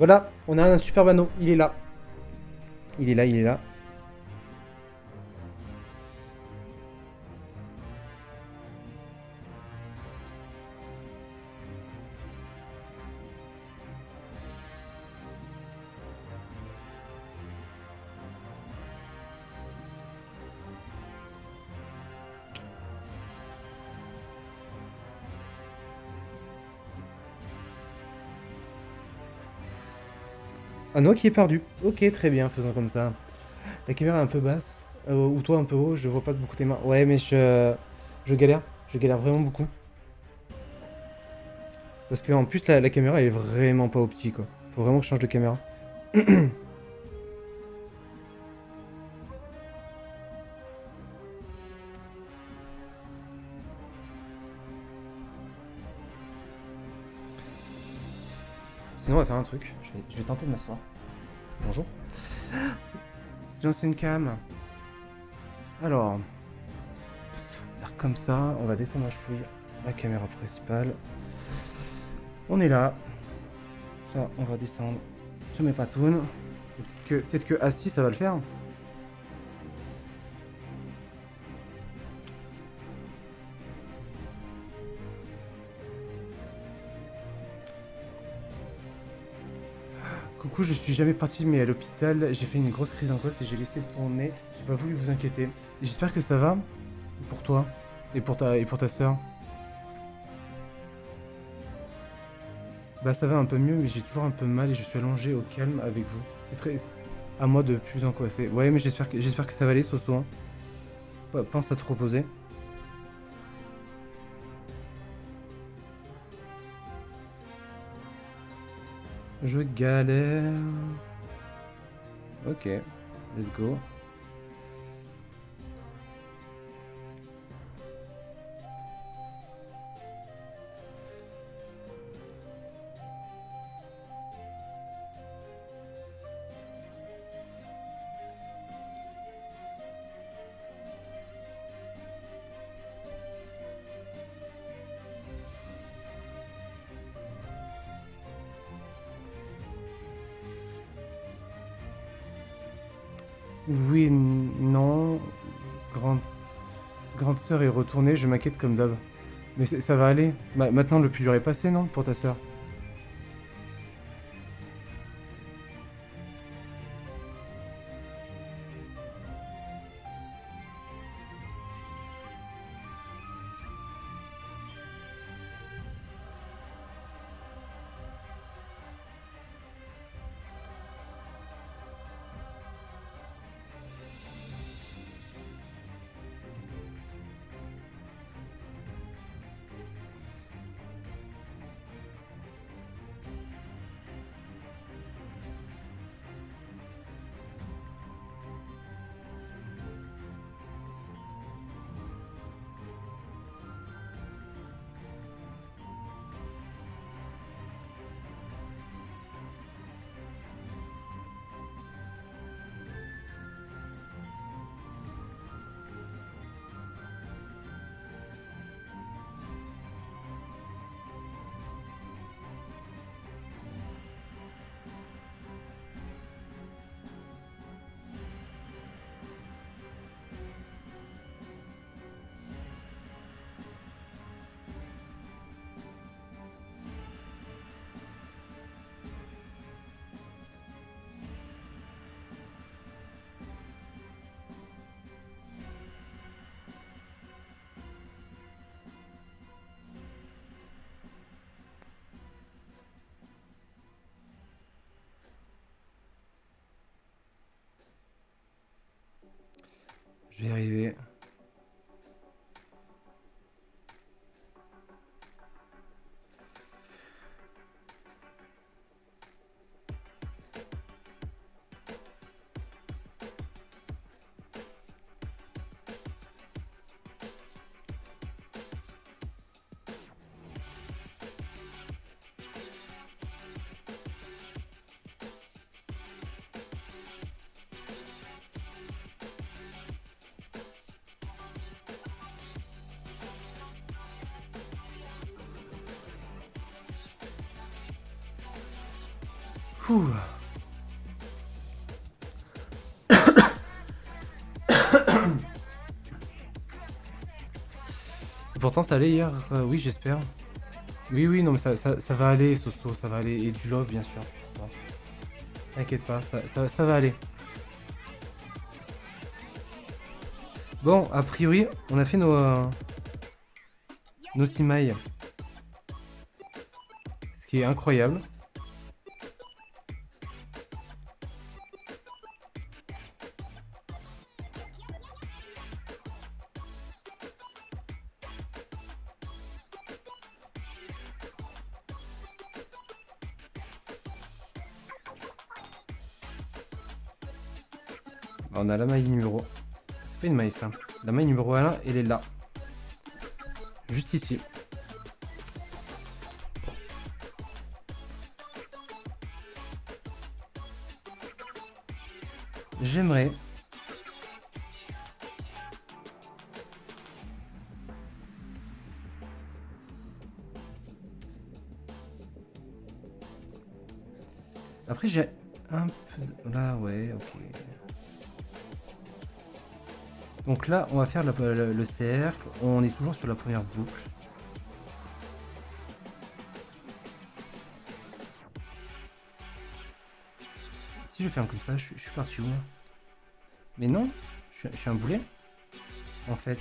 Voilà, on a un super anneau. Il est là. Il est là, il est là. Anneau qui est perdu. Ok, très bien, faisons comme ça. La caméra est un peu basse. Ou toi un peu haut, je vois pas beaucoup tes mains. Ouais, mais je galère. Je galère vraiment beaucoup. Parce que en plus, la caméra, elle est vraiment pas optique, quoi. Faut vraiment que je change de caméra. Sinon, on va faire un truc. Je vais tenter de m'asseoir. Bonjour. C'est l'ancienne cam. Alors, faire comme ça, on va descendre à chouille la caméra principale. On est là. Ça, on va descendre sur mes patounes. Peut-être que assis, ça va le faire. Coucou, je suis jamais parti mais à l'hôpital, j'ai fait une grosse crise d'angoisse et j'ai laissé tourner. J'ai pas voulu vous inquiéter. Et j'espère que ça va pour toi et pour ta sœur. Bah ça va un peu mieux mais j'ai toujours un peu mal et je suis allongé au calme avec vous. C'est très à moi de plus angoisser. Ouais mais j'espère que ça va aller Soso. Hein. Pense à te reposer. Je galère. Ok, let's go. Oui, non. Grande, grande sœur est retournée, je m'inquiète comme d'hab. Mais ça va aller. Maintenant le plus dur est passé, non, pour ta sœur? Je vais y arriver. Ouh. Pourtant ça allait hier, oui j'espère. Oui oui non mais ça va aller Soso, ça va aller, et du love bien sûr. Bon. T'inquiète pas, ça va aller. Bon, a priori, on a fait nos 6 mailles. Ce qui est incroyable. On a la maille numéro... C'est pas une maille ça. La maille numéro 1, elle est là. Juste ici. J'aimerais... Après j'ai un peu... Là ouais, ok. Donc là, on va faire le cercle. On est toujours sur la première boucle. Si je ferme comme ça, je suis parti où? Mais non, je suis un boulet. En fait.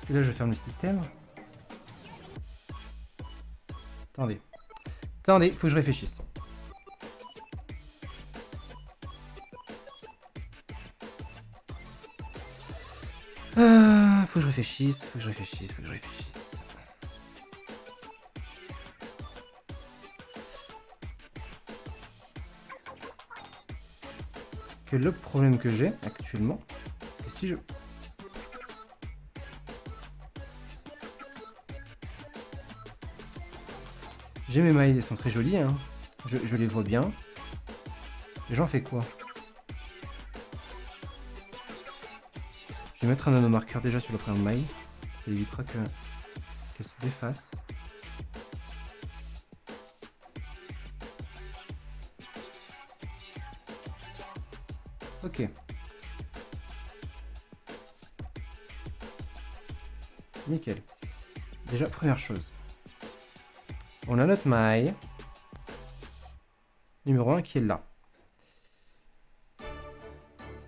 Et là, je ferme le système. Attendez. Attendez, faut que je réfléchisse. Faut que je réfléchisse, faut que je réfléchisse, faut que je réfléchisse. Que le problème que j'ai actuellement, que si je... J'ai mes mailles, elles sont très jolies, hein. Je les vois bien. Et j'en fais quoi? Je vais mettre un nanomarqueur déjà sur la première maille. Ça évitera qu'elle se défasse. Ok. Nickel. Déjà, première chose. On a notre maille. Numéro 1 qui est là.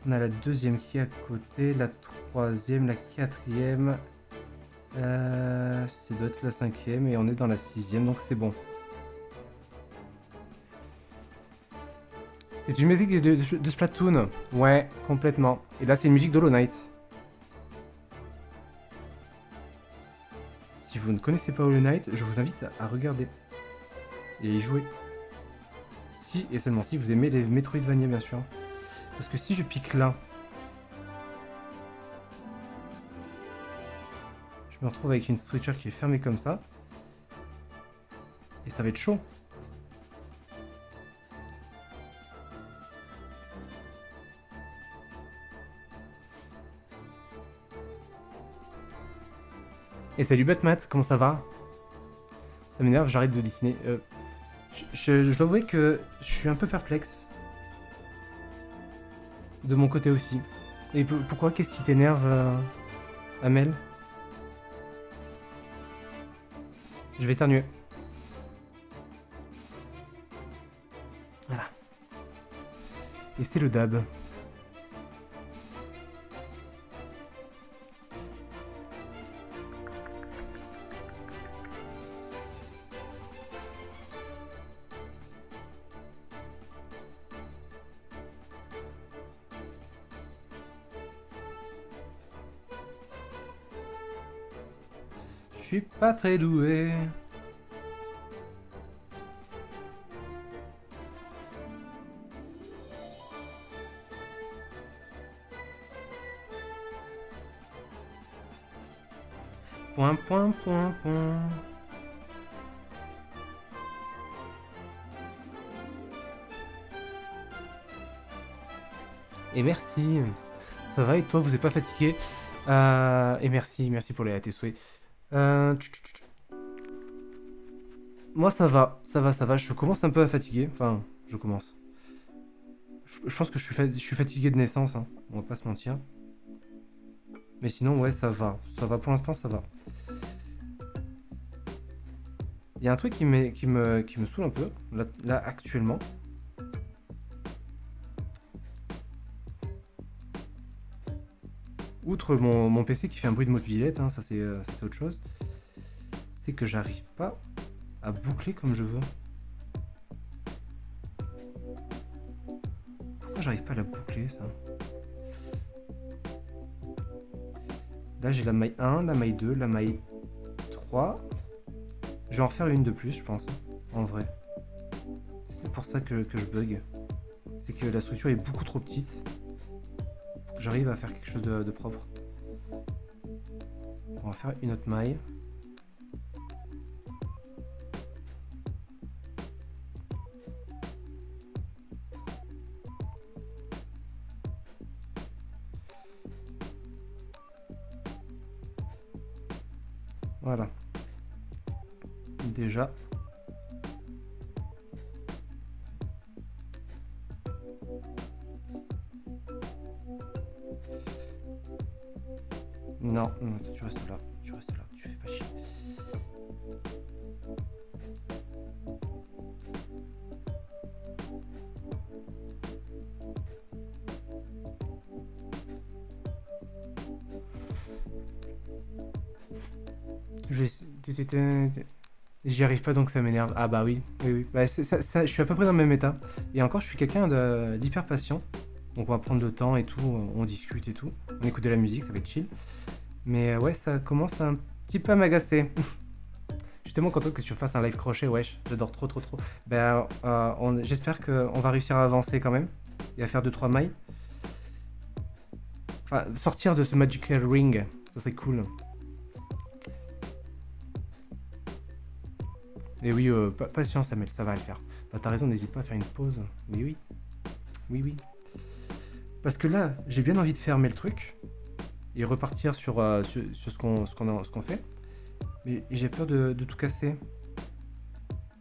On a la deuxième qui est à côté, la troisième, la quatrième. Ça doit être la cinquième et on est dans la sixième, donc c'est bon. C'est une musique de Splatoon. Ouais, complètement. Et là, c'est une musique d'Hollow Knight. Si vous ne connaissez pas Hollow Knight, je vous invite à regarder et y jouer. Si et seulement si vous aimez les Metroidvania, bien sûr. Parce que si je pique là, je me retrouve avec une structure qui est fermée comme ça. Et ça va être chaud. Et salut Batmat, comment ça va? Ça m'énerve, j'arrête de dessiner. Je dois avouer que je suis un peu perplexe. De mon côté aussi. Et pourquoi? Qu'est-ce qui t'énerve, Amel? Je vais éternuer. Voilà. Et c'est le dab. Je suis pas très doué. Point, point, point, point. Et merci. Ça va et toi, vous êtes pas fatigué? Et merci pour tes souhaits. Moi, ça va. Je commence un peu à fatiguer. Enfin, je commence. Je pense que je suis fatigué de naissance, hein. On va pas se mentir. Mais sinon, ouais, ça va. Ça va pour l'instant, ça va. Il y a un truc qui me saoule un peu, là actuellement. Outre mon PC qui fait un bruit de mobilette, hein, ça c'est autre chose. C'est que j'arrive pas à boucler comme je veux. Pourquoi j'arrive pas à la boucler, ça? Là j'ai la maille 1, la maille 2, la maille 3. Je vais en refaire une de plus, je pense, en vrai. C'est peut-être pour ça que je bug. C'est que la structure est beaucoup trop petite pour que j'arrive à faire quelque chose de propre. On va faire une autre maille. Voilà. Déjà. Non, non, tu restes là. Tu restes là. Tu fais pas chier. Je vais... J'y arrive pas donc ça m'énerve. Ah bah oui, oui, oui. Bah, je suis à peu près dans le même état. Et encore, je suis quelqu'un d'hyper patient. Donc on va prendre le temps et tout, on discute et tout. On écoute de la musique, ça va être chill. Mais ouais, ça commence un petit peu à m'agacer. Je suis tellement content que tu fasses un live crochet, wesh. J'adore trop. Ben, j'espère qu'on va réussir à avancer quand même. Et à faire 2-3 mailles. Enfin, sortir de ce magical ring, ça serait cool. Et oui, patience Amel, ça va le faire. Bah t'as raison, n'hésite pas à faire une pause. Oui. Parce que là, j'ai bien envie de fermer le truc et repartir sur ce qu'on fait. Mais j'ai peur de tout casser.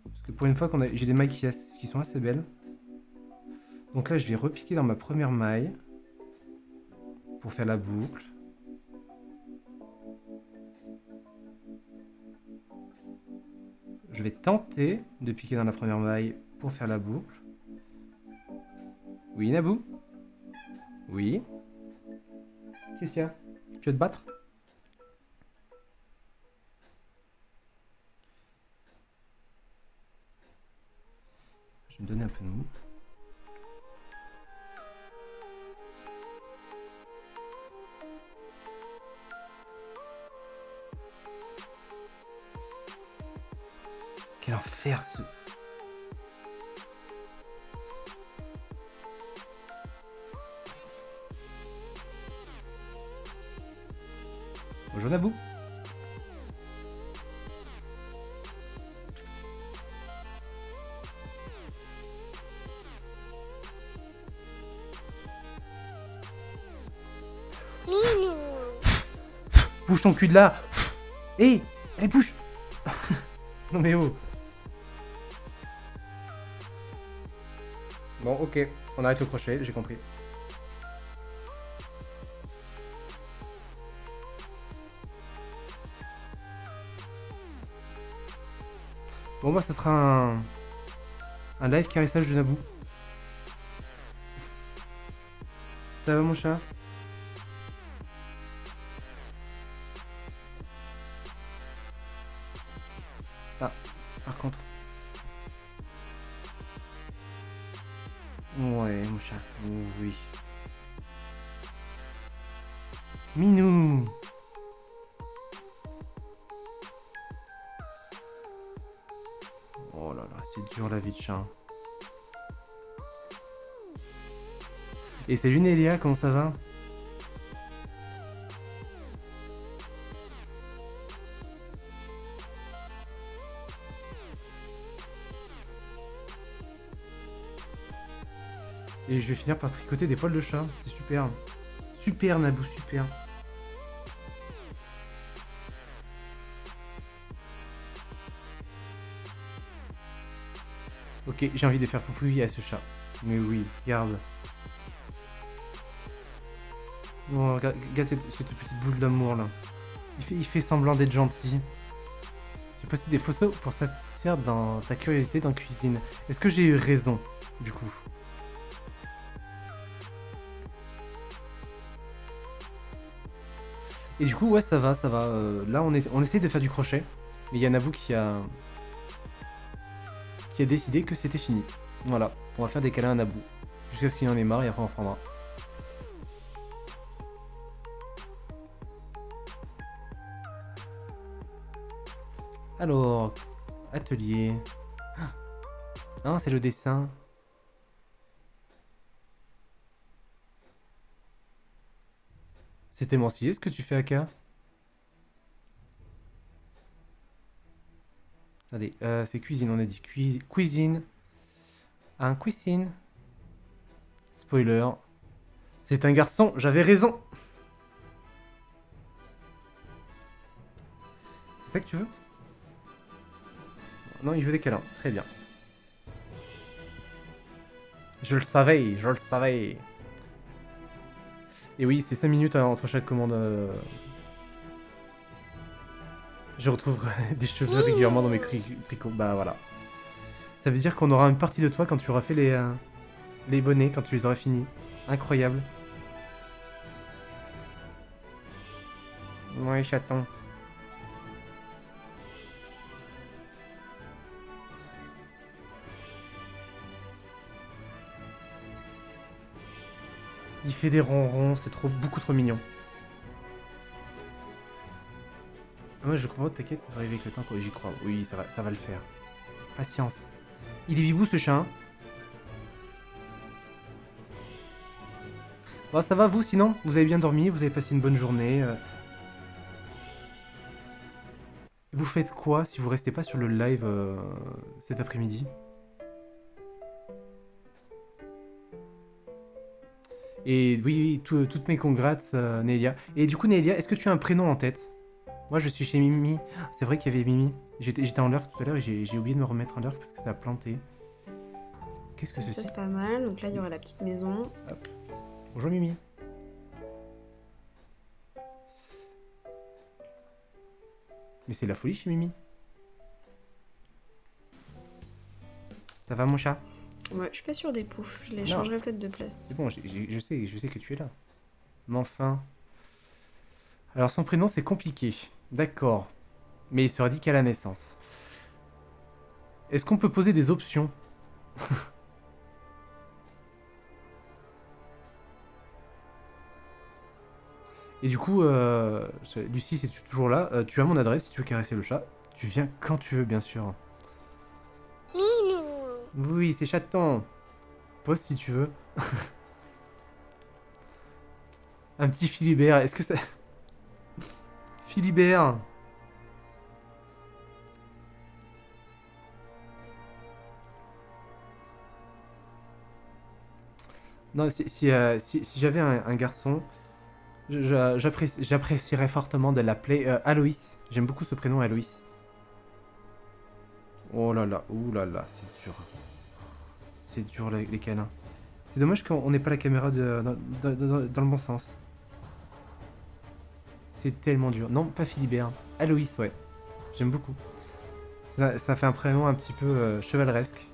Parce que pour une fois j'ai des mailles qui sont assez belles. Donc là, je vais repiquer dans ma première maille pour faire la boucle. Je vais tenter de piquer dans la première maille pour faire la boucle. Oui, Naboo? Oui. Qu'est-ce qu'il y a? Tu veux te battre? Je vais me donner un peu de mou. Quel enfer ce... Bonjour Naboo. Minou. Bouge ton cul de là. Hé, allez bouge. Non mais oh. Bon ok, on arrête le crochet, j'ai compris. Bon moi ça sera un live caressage de Naboo. Ça va mon chat? Ah, par contre. Ouais, mon chat. Oui. Minou. Oh là là, c'est dur la vie de chat. Et salut Nélia, comment ça va? Et je vais finir par tricoter des poils de chat, c'est super. Super Naboo, super. Ok, j'ai envie de faire poupouille à ce chat. Mais oui, regarde. Oh, regarde cette petite boule d'amour là. Il fait semblant d'être gentil. J'ai posté des photos pour satisfaire dans ta curiosité dans la cuisine. Est-ce que j'ai eu raison, du coup? Et du coup, ouais, ça va, ça va. Là, on essaye de faire du crochet. Mais il y a Naboo qui a décidé que c'était fini. Voilà, on va faire des câlins à Naboo. Jusqu'à ce qu'il en ait marre et après on reprendra. Alors, atelier. Ah, c'est le dessin. C'est tellement stylé ce que tu fais, Aka. Attendez, c'est cuisine, on a dit cuisine. Un cuisine. Spoiler. C'est un garçon, j'avais raison. C'est ça que tu veux? Non, il veut des câlins. Très bien. Je le savais, je le savais. Et oui, c'est 5 minutes entre chaque commande. Je retrouverai des cheveux régulièrement dans mes tricots. Bah voilà. Ça veut dire qu'on aura une partie de toi quand tu auras fait les bonnets, quand tu les auras finis. Incroyable. Ouais, chaton. Il fait des ronrons, c'est beaucoup trop mignon. Moi je comprends, t'inquiète, ça va arriver avec le temps, quoi. J'y crois. Oui, ça va le faire. Patience. Il est vivou ce chat. Hein. Bon, ça va vous sinon? Vous avez bien dormi? Vous avez passé une bonne journée? Vous faites quoi si vous restez pas sur le live cet après-midi? Et oui, toutes mes congrats, Nélia. Et du coup, Nélia, est-ce que tu as un prénom en tête? Moi, je suis chez Mimi. C'est vrai qu'il y avait Mimi. J'étais en lurk tout à l'heure et j'ai oublié de me remettre en lurk parce que ça a planté. Qu'est-ce que Ça, ceci? c'est pas mal. Donc là, il y aura la petite maison. Hop. Bonjour Mimi. Mais c'est la folie chez Mimi. Ça va mon chat? Ouais, je suis pas sûre des poufs. Je les Non. changerai peut-être de place. C'est bon, je sais que tu es là. Mais enfin... Alors son prénom c'est compliqué. D'accord. Mais il sera dit qu'à la naissance. Est-ce qu'on peut poser des options? Et du coup, Lucie, c'est toujours là. Tu as mon adresse si tu veux caresser le chat. Tu viens quand tu veux, bien sûr. Oui, c'est chaton. Pose si tu veux. Un petit Philibert. Est-ce que ça... Philibert. Non, si j'avais un garçon, j'apprécierais fortement de l'appeler Aloïs. J'aime beaucoup ce prénom, Aloïs. Oh là là, ouh là là, c'est dur. C'est dur les câlins. C'est dommage qu'on n'ait pas la caméra dans le bon sens. C'est tellement dur. Non, pas Philibert. Aloïs, ouais. J'aime beaucoup. Ça fait un prénom un petit peu chevaleresque.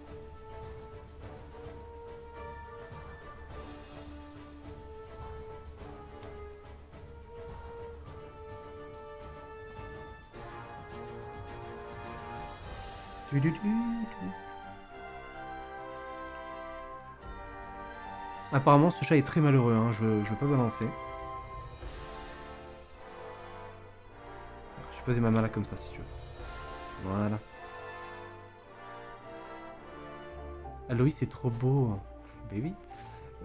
Apparemment, ce chat est très malheureux, hein. Je veux pas balancer. Je vais poser ma main là comme ça si tu veux. Voilà. Aloïs, c'est trop beau. Ben oui.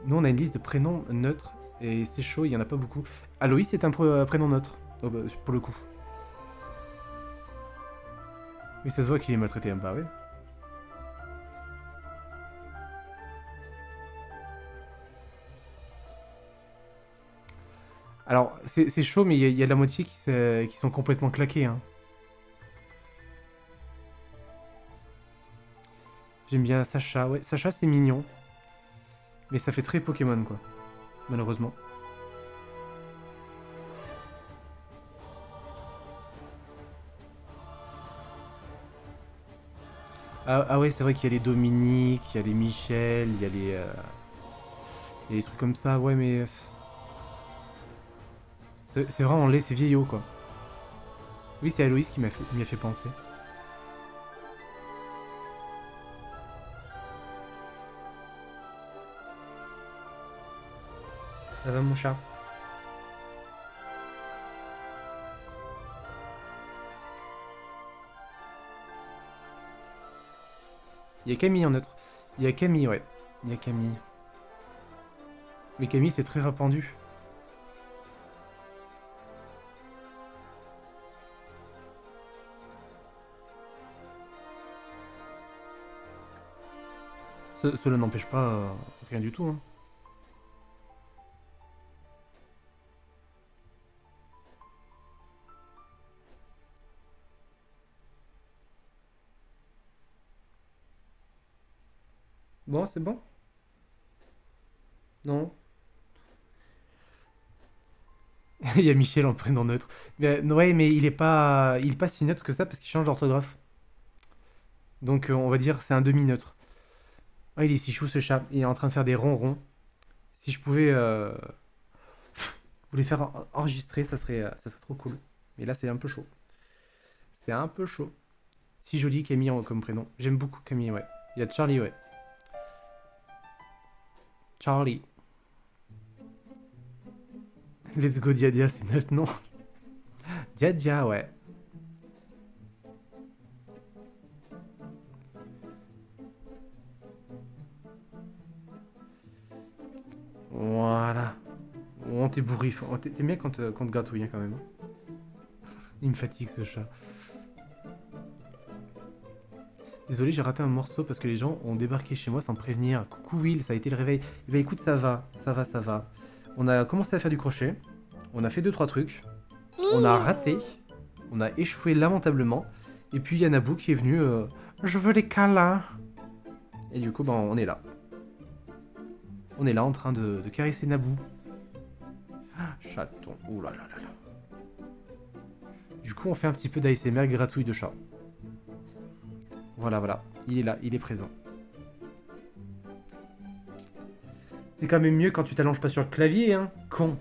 Nous, on a une liste de prénoms neutres et c'est chaud, il y en a pas beaucoup. Aloïs est un prénom neutre, oh, bah, pour le coup. Oui, ça se voit qu'il est maltraité, bah ouais. Alors, c'est chaud, mais il y a la moitié qui sont complètement claqués. Hein. J'aime bien Sacha. Ouais, Sacha, c'est mignon. Mais ça fait très Pokémon, quoi. Malheureusement. Ah ouais, c'est vrai qu'il y a les Dominique, il y a les Michel, il y a les trucs comme ça. Ouais, mais... C'est vraiment laid, c'est vieillot, quoi. Oui, c'est Aloïs qui m'y a fait penser. Ça va, mon chat? Il y a Camille en neutre. Il y a Camille, ouais. Il y a Camille. Mais Camille, c'est très répandu. Cela n'empêche pas rien du tout. Hein. Bon, c'est bon? Non? Il y a Michel en prénom neutre. Mais, ouais, mais il est pas si neutre que ça parce qu'il change d'orthographe. Donc on va dire c'est un demi-neutre. Ah, il est si chou ce chat. Il est en train de faire des ronrons. Si je pouvais vous les faire enregistrer, ça serait trop cool. Mais là, c'est un peu chaud. C'est un peu chaud. Si joli Camille comme prénom. J'aime beaucoup Camille, ouais. Il y a Charlie, ouais. Charlie. Let's go Dia Dia, c'est notre nom. Dia Dia, ouais. Voilà. Oh, t'es bourrif. Oh, t'aimes bien quand te gratouille, hein, quand même. Il me fatigue ce chat. Désolé, j'ai raté un morceau parce que les gens ont débarqué chez moi sans prévenir. Coucou Will, ça a été le réveil. Eh ben écoute, ça va. On a commencé à faire du crochet. On a fait 2-3 trucs. On a raté. On a échoué lamentablement. Et puis il y a Naboo qui est venu. Je veux les câlins. Et du coup, ben, on est là. On est là en train de caresser Naboo. Ah, chaton. Ouh là là là là. Du coup, on fait un petit peu d'ASMR gratouille de chat. Voilà. Il est là, il est présent. C'est quand même mieux quand tu t'allonges pas sur le clavier, hein, con.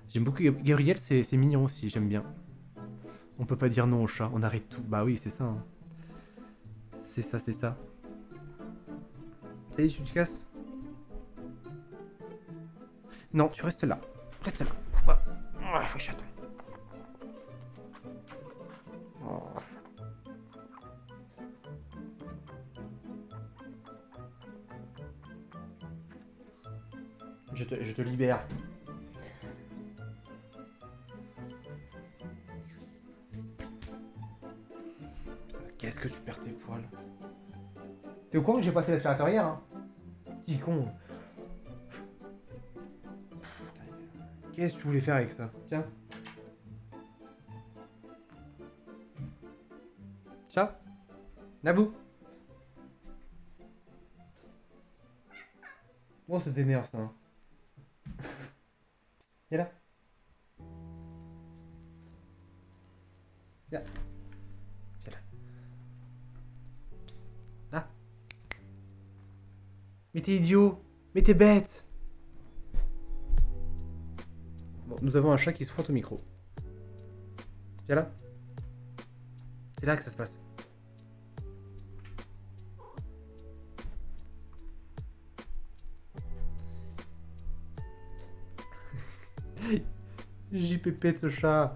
J'aime beaucoup Gabriel, c'est mignon aussi, j'aime bien. On peut pas dire non au chat, on arrête tout. Bah oui, c'est ça. Hein. C'est ça. Ça y est, tu te casses? Non, tu restes là. Reste là. Voilà. Oh, chaton. Oh. Je te libère. Qu'est-ce que tu perds tes poils? T'es au courant que j'ai passé l'aspirateur hier, hein? Petit con. Qu'est-ce que tu voulais faire avec ça? Tiens. Chat? Naboo? Bon, ça t'énerve ça. Hein. Viens là. Viens. Viens là. Là. Mais t'es idiot. Mais t'es bête. Bon, nous avons un chat qui se frotte au micro. Viens là. C'est là que ça se passe. JPP de ce chat.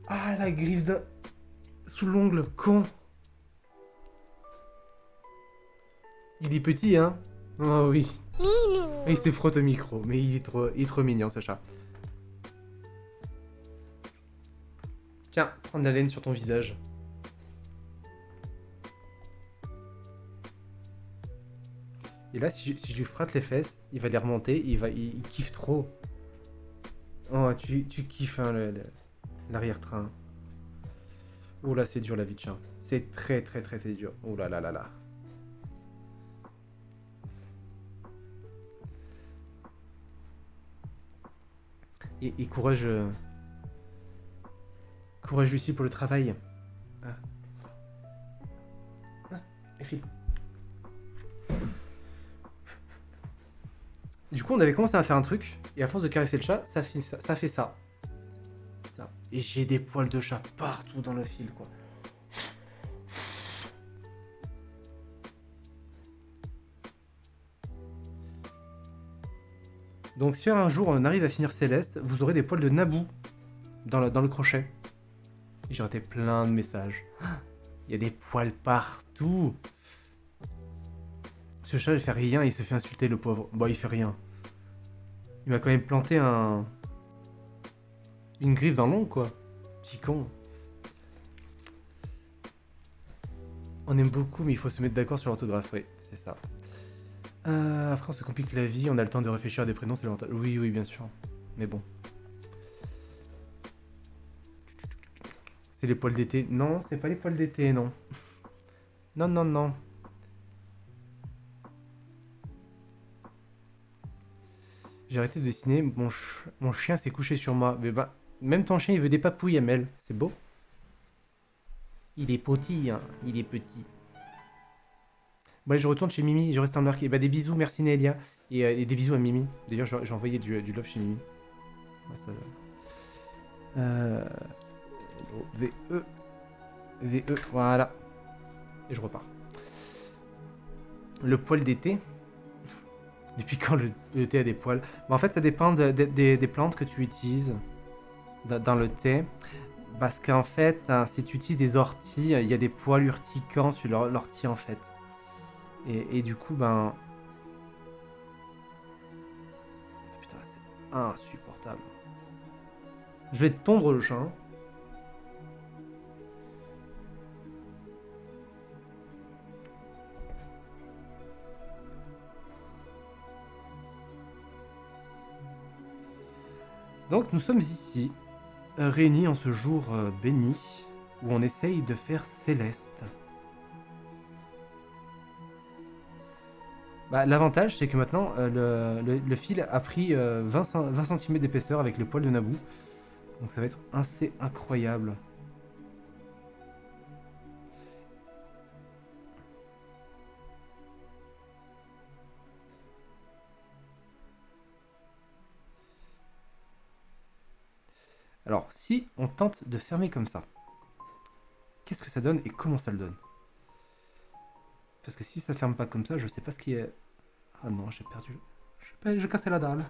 Ah, la griffe de... sous l'ongle, con. Il est petit, hein? Oh oui. Il se frotte au micro, mais il est trop mignon, ce chat. Tiens, prends de la laine sur ton visage. Et là, si je lui frappe les fesses, il va les remonter, il kiffe trop. Oh, tu kiffes hein, l'arrière-train. Oh là, c'est dur la vie de chien. C'est très dur. Oh là là là là. Et courage... Courage Lucie pour le travail. Ah. Et file. Du coup, on avait commencé à faire un truc, et à force de caresser le chat, ça fait ça. Putain. Et j'ai des poils de chat partout dans le fil, quoi. Donc si un jour on arrive à finir Céleste, vous aurez des poils de Naboo dans le crochet. Et j'ai raté plein de messages. Il y a des poils partout. Ce chat, il fait rien, il se fait insulter, le pauvre. Bon, il fait rien. Il m'a quand même planté une griffe dans l'ongle, quoi. Petit con. On aime beaucoup, mais il faut se mettre d'accord sur l'orthographe, oui, c'est ça. Après, on se complique la vie, on a le temps de réfléchir à des prénoms, c'est l'avantage. Oui, oui, bien sûr. Mais bon. C'est les poils d'été. Non, c'est pas les poils d'été, non. Non, non, non. J'ai arrêté de dessiner, mon chien s'est couché sur moi. Mais bah, même ton chien, il veut des papouilles, Amel. C'est beau. Il est petit, hein. Il est petit. Bon, allez, je retourne chez Mimi, je reste en marque. Et bah, des bisous, merci Nélia. Et des bisous à Mimi. D'ailleurs, j'ai envoyé du love chez Mimi. Ouais, ça... VE. VE, voilà. Et je repars. Le poil d'été. Depuis quand le thé a des poils? Bah, en fait, ça dépend des plantes que tu utilises dans le thé. Parce qu'en fait, hein, si tu utilises des orties, il y a des poils urticants sur l'ortie en fait. Et du coup, ben... Putain, c'est insupportable. Je vais te tondre le chat. Donc nous sommes ici, réunis en ce jour béni, où on essaye de faire Céleste. Bah, l'avantage, c'est que maintenant, le fil a pris 20 cm d'épaisseur avec le poil de Naboo. Donc ça va être assez incroyable. Alors, si on tente de fermer comme ça, qu'est-ce que ça donne et comment ça le donne? Parce que si ça ferme pas comme ça, je sais pas ce qui est... Ah non, j'ai perdu... J'ai cassé la dalle.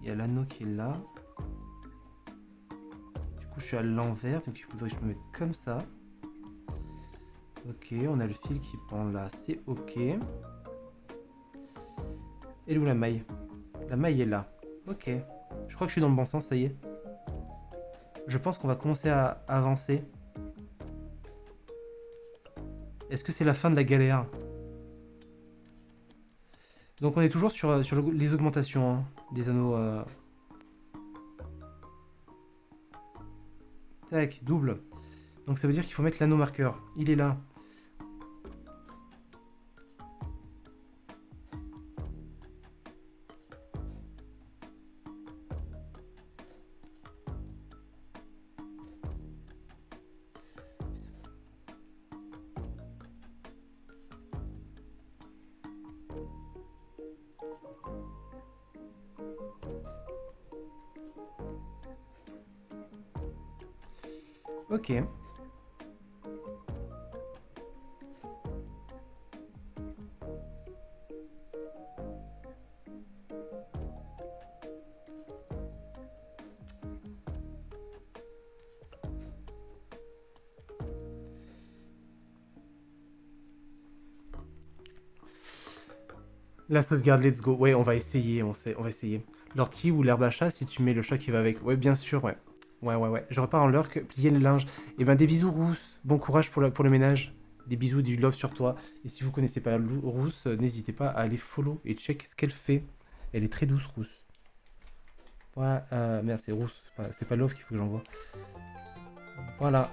Il y a l'anneau qui est là. Du coup, je suis à l'envers, donc il faudrait que je me mette comme ça. Ok, on a le fil qui pend là, c'est ok. Et où la maille? La maille est là. Ok. Je crois que je suis dans le bon sens, ça y est. Je pense qu'on va commencer à avancer. Est-ce que c'est la fin de la galère? Donc on est toujours sur les augmentations hein, des anneaux. Tac, double. Donc ça veut dire qu'il faut mettre l'anneau marqueur. Il est là. Ok. La sauvegarde, let's go. Ouais, on va essayer, on va essayer. L'ortie ou l'herbe à chat, si tu mets le chat qui va avec. Ouais, bien sûr, ouais. Ouais. Je repars en lurk, plier le linge. Et ben, des bisous, Rousse. Bon courage pour le ménage. Des bisous, du love sur toi. Et si vous connaissez pas Rousse, n'hésitez pas à aller follow et check ce qu'elle fait. Elle est très douce, Rousse. Voilà, merde, c'est Rousse. C'est pas love qu'il faut que j'envoie. Voilà.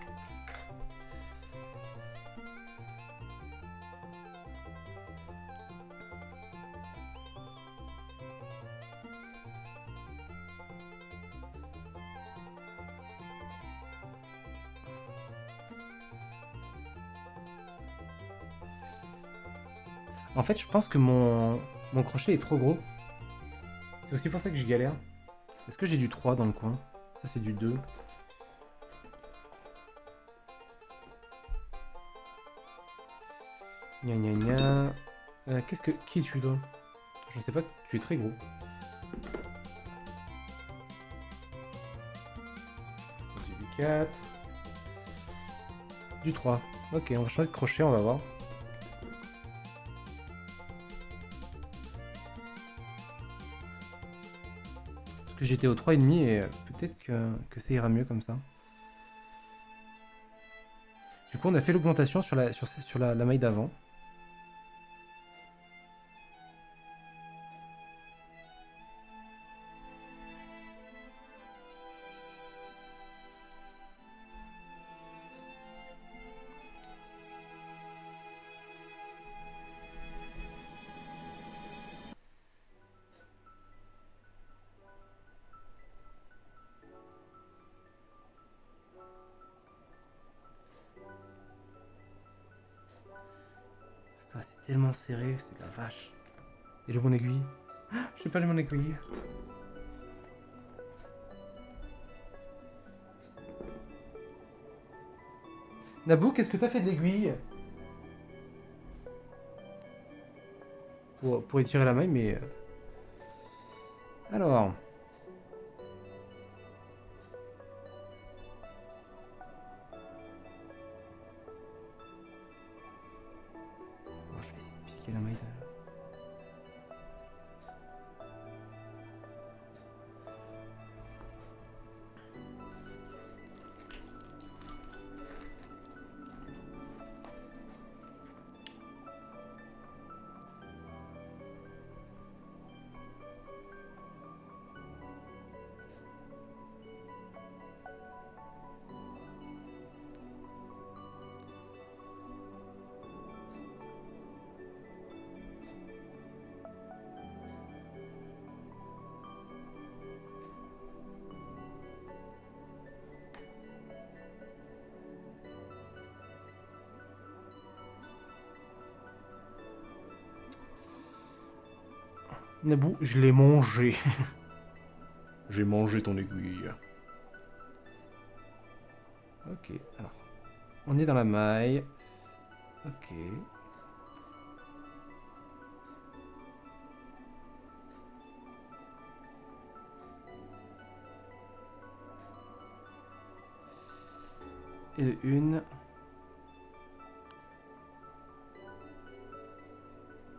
En fait, je pense que mon crochet est trop gros. C'est aussi pour ça que je galère. Est-ce que j'ai du 3 dans le coin? Ça, c'est du 2. Gna gna gna. Qui es-tu, toi? Je ne sais pas, tu es très gros. Ça, c'est du 4. Du 3. Ok, on va changer de crochet, on va voir. Parce que j'étais au 3,5 et peut-être que ça ira mieux comme ça. Du coup, on a fait l'augmentation sur la maille d'avant. Ça, c'est tellement serré, c'est la vache. Et le mon aiguille? J'ai pas le mon aiguille. Naboo, qu'est-ce que t'as fait de l'aiguille? Pour étirer la maille, mais... Alors... Bon, je vais essayer de piquer la maille. Naboo, je l'ai mangé. J'ai mangé ton aiguille. Ok, alors. On est dans la maille. Ok. Et de une.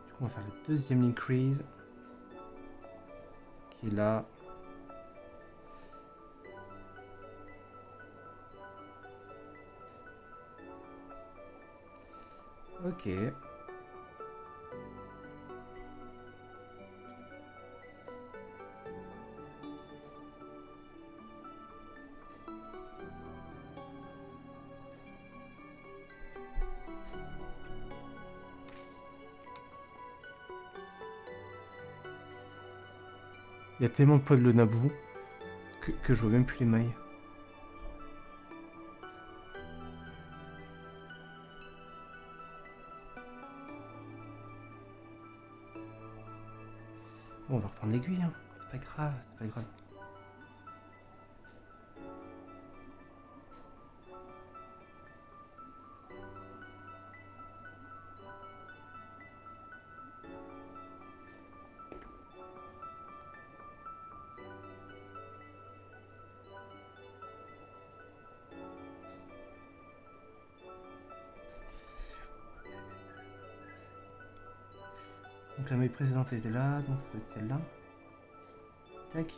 Du coup, on va faire le deuxième increase. Qui est là. Ok. Il y a tellement de poids de le Naboo que je vois même plus les mailles. Bon, on va reprendre l'aiguille, hein. C'est pas grave, c'est pas grave. Donc la maille précédente était là, donc ça doit être celle-là. Tac.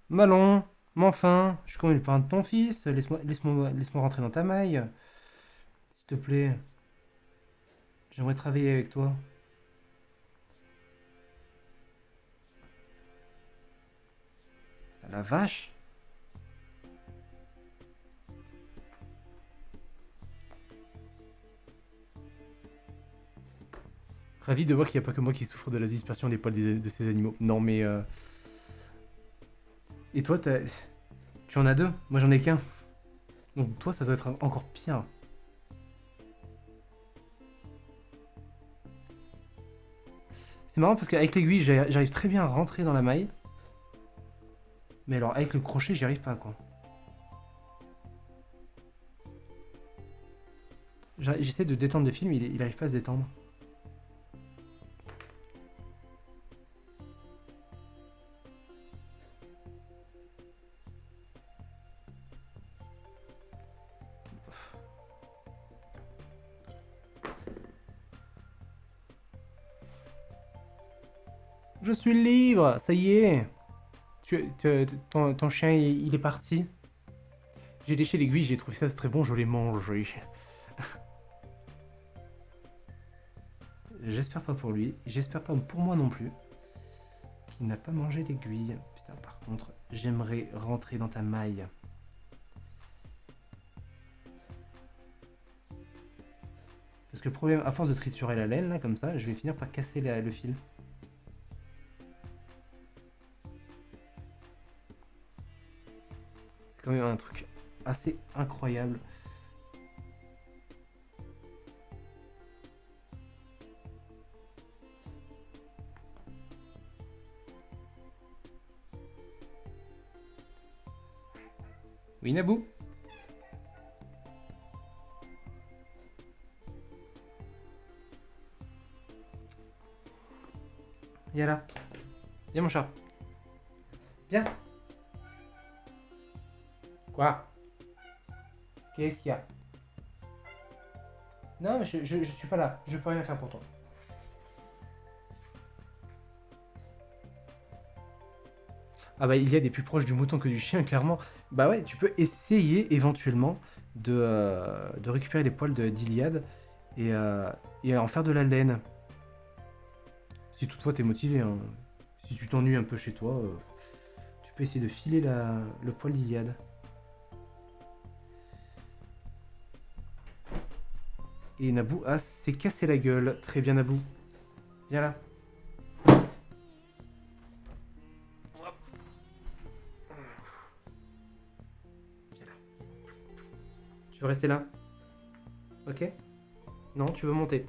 Malon, mais enfin, je suis comme le parrain de ton fils, laisse-moi rentrer dans ta maille. S'il te plaît, j'aimerais travailler avec toi. La vache! Ravi de voir qu'il n'y a pas que moi qui souffre de la dispersion des poils de ces animaux. Non mais... Et toi, tu en as deux? Moi j'en ai qu'un. Donc toi, ça doit être encore pire. C'est marrant parce qu'avec l'aiguille, j'arrive très bien à rentrer dans la maille. Mais alors avec le crochet, j'y arrive pas quoi. J'essaie de détendre le film, il arrive pas à se détendre. Je suis libre, ça y est. Ton chien, il est parti. J'ai léché l'aiguille, j'ai trouvé ça très bon, je l'ai mangé. J'espère pas pour lui, j'espère pas pour moi non plus. Qu'il n'a pas mangé l'aiguille. Putain, par contre, j'aimerais rentrer dans ta maille. Parce que le problème, à force de triturer la laine, là, comme ça, je vais finir par casser le fil. C'est quand même un truc assez incroyable. Oui, Naboo? Viens là. Viens mon chat. Viens. Quoi? Qu'est-ce qu'il y a? Non, mais je suis pas là. Je peux rien faire pour toi. Ah bah il y a des plus proches du mouton que du chien, clairement. Bah ouais, tu peux essayer éventuellement de récupérer les poils d'Iliade et en faire de la laine. Si toutefois t'es motivé, hein. Si tu t'ennuies un peu chez toi, tu peux essayer de filer le poil d'Iliade. Et Naboo s'est cassé la gueule. Très bien Naboo. Viens là. Viens là. Tu veux rester là? Ok? Non, tu veux monter?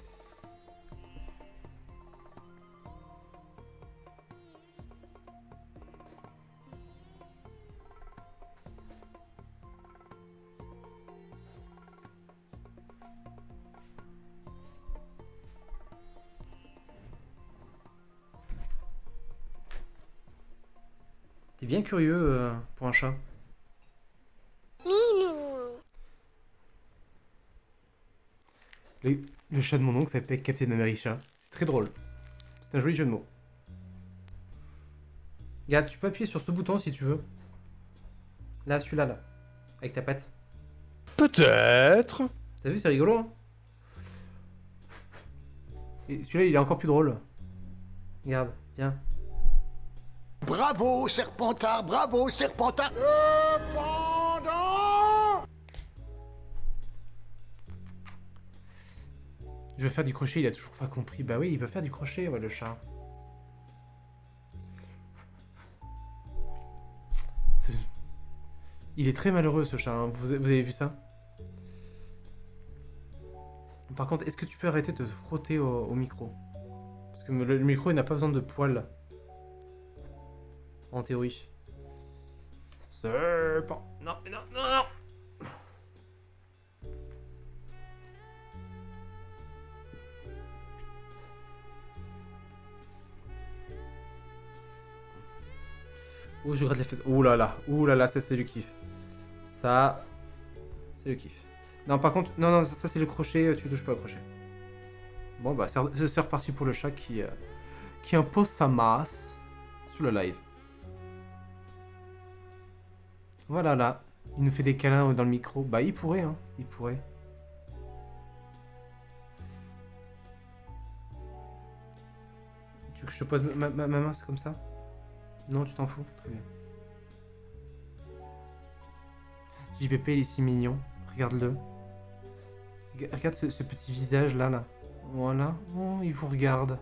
T'es bien curieux pour un chat. Minou. Le chat de mon oncle s'appelle Captain America. C'est très drôle. C'est un joli jeu de mots. Regarde, tu peux appuyer sur ce bouton si tu veux. Là, celui-là, là. Avec ta patte. Peut-être. T'as vu, c'est rigolo, hein? Et celui-là, il est encore plus drôle. Regarde, viens. Bravo, Serpentard, bravo, Serpentard. Je veux faire du crochet, il a toujours pas compris. Bah oui, il veut faire du crochet, ouais, le chat. Il est très malheureux, ce chat, hein. Vous avez vu ça? Par contre, est-ce que tu peux arrêter de te frotter au micro? Parce que le micro, il n'a pas besoin de poils. En théorie. Serpent. Non, non, non, non. Oh, je gratte les fesses. Ouh là là, ça c'est le kiff. Ça, c'est le kiff. Non, par contre, non, non, ça c'est le crochet, tu touches pas au crochet. Bon, bah, c'est reparti pour le chat qui impose sa masse sur le live. Voilà, là. Il nous fait des câlins dans le micro. Bah, il pourrait, hein. Il pourrait. Tu veux que je te pose ma main, c'est comme ça? Non, tu t'en fous? Très bien. JPP, il est si mignon. Regarde-le. Regarde ce petit visage là, là. Voilà. Oh, il vous regarde.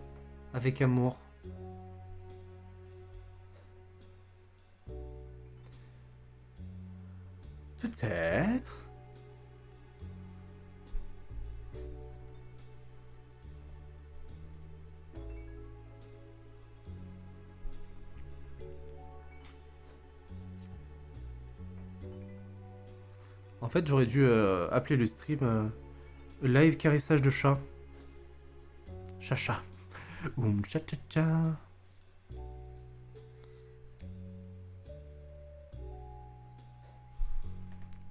Avec amour. Peut-être. En fait, j'aurais dû appeler le stream live caressage de chat. Chacha. Cha cha cha.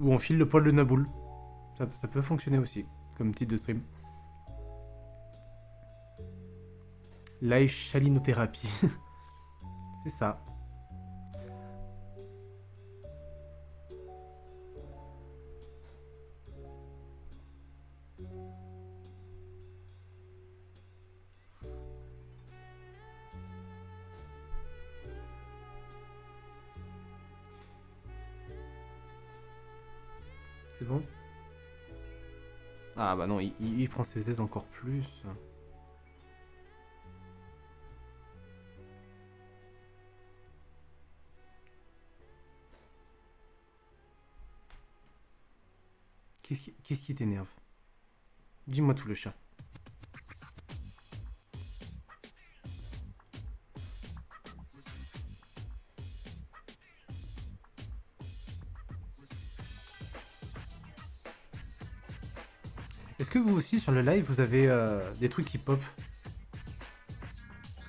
Ou on file le poil de Naboul. Ça peut fonctionner aussi, comme titre de stream. Live chalinothérapie. C'est ça. C'est bon? Ah bah non, il prend ses aises encore plus. Qu'est-ce qui t'énerve? Dis-moi tout, le chat. Est-ce que vous aussi sur le live vous avez des trucs qui pop?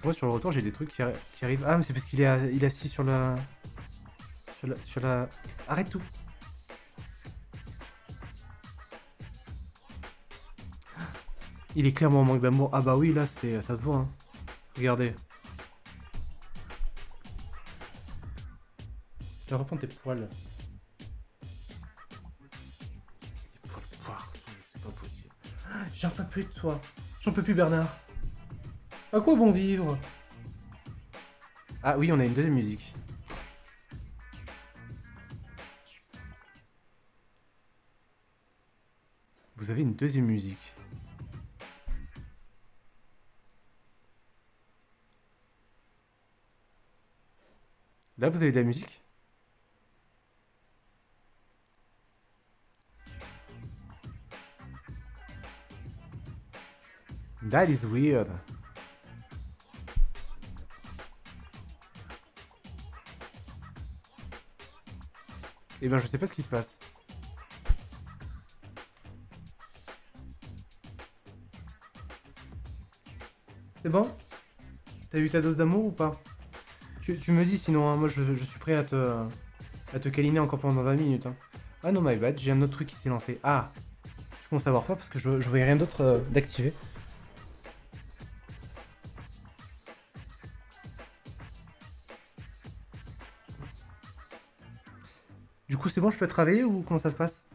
Moi sur le retour j'ai des trucs qui arrivent. Ah mais c'est parce qu'il est assis sur la... Arrête tout. Il est clairement en manque d'amour. Ah bah oui là ça se voit hein. Regardez. Tu vas reprendre tes poils. J'en peux plus de toi. J'en peux plus Bernard. À quoi bon vivre? Ah oui, on a une deuxième musique. Vous avez une deuxième musique. Là, vous avez de la musique? That is weird. Eh ben, je sais pas ce qui se passe. C'est bon? T'as eu ta dose d'amour ou pas? Tu me dis sinon, hein, moi je suis prêt à te câliner encore pendant 20 minutes. Hein. Ah non, my bad, j'ai un autre truc qui s'est lancé. Ah! Je commence à avoir peur parce que je voyais rien d'autre d'activer. Du coup, c'est bon, je peux travailler ou comment ça se passe?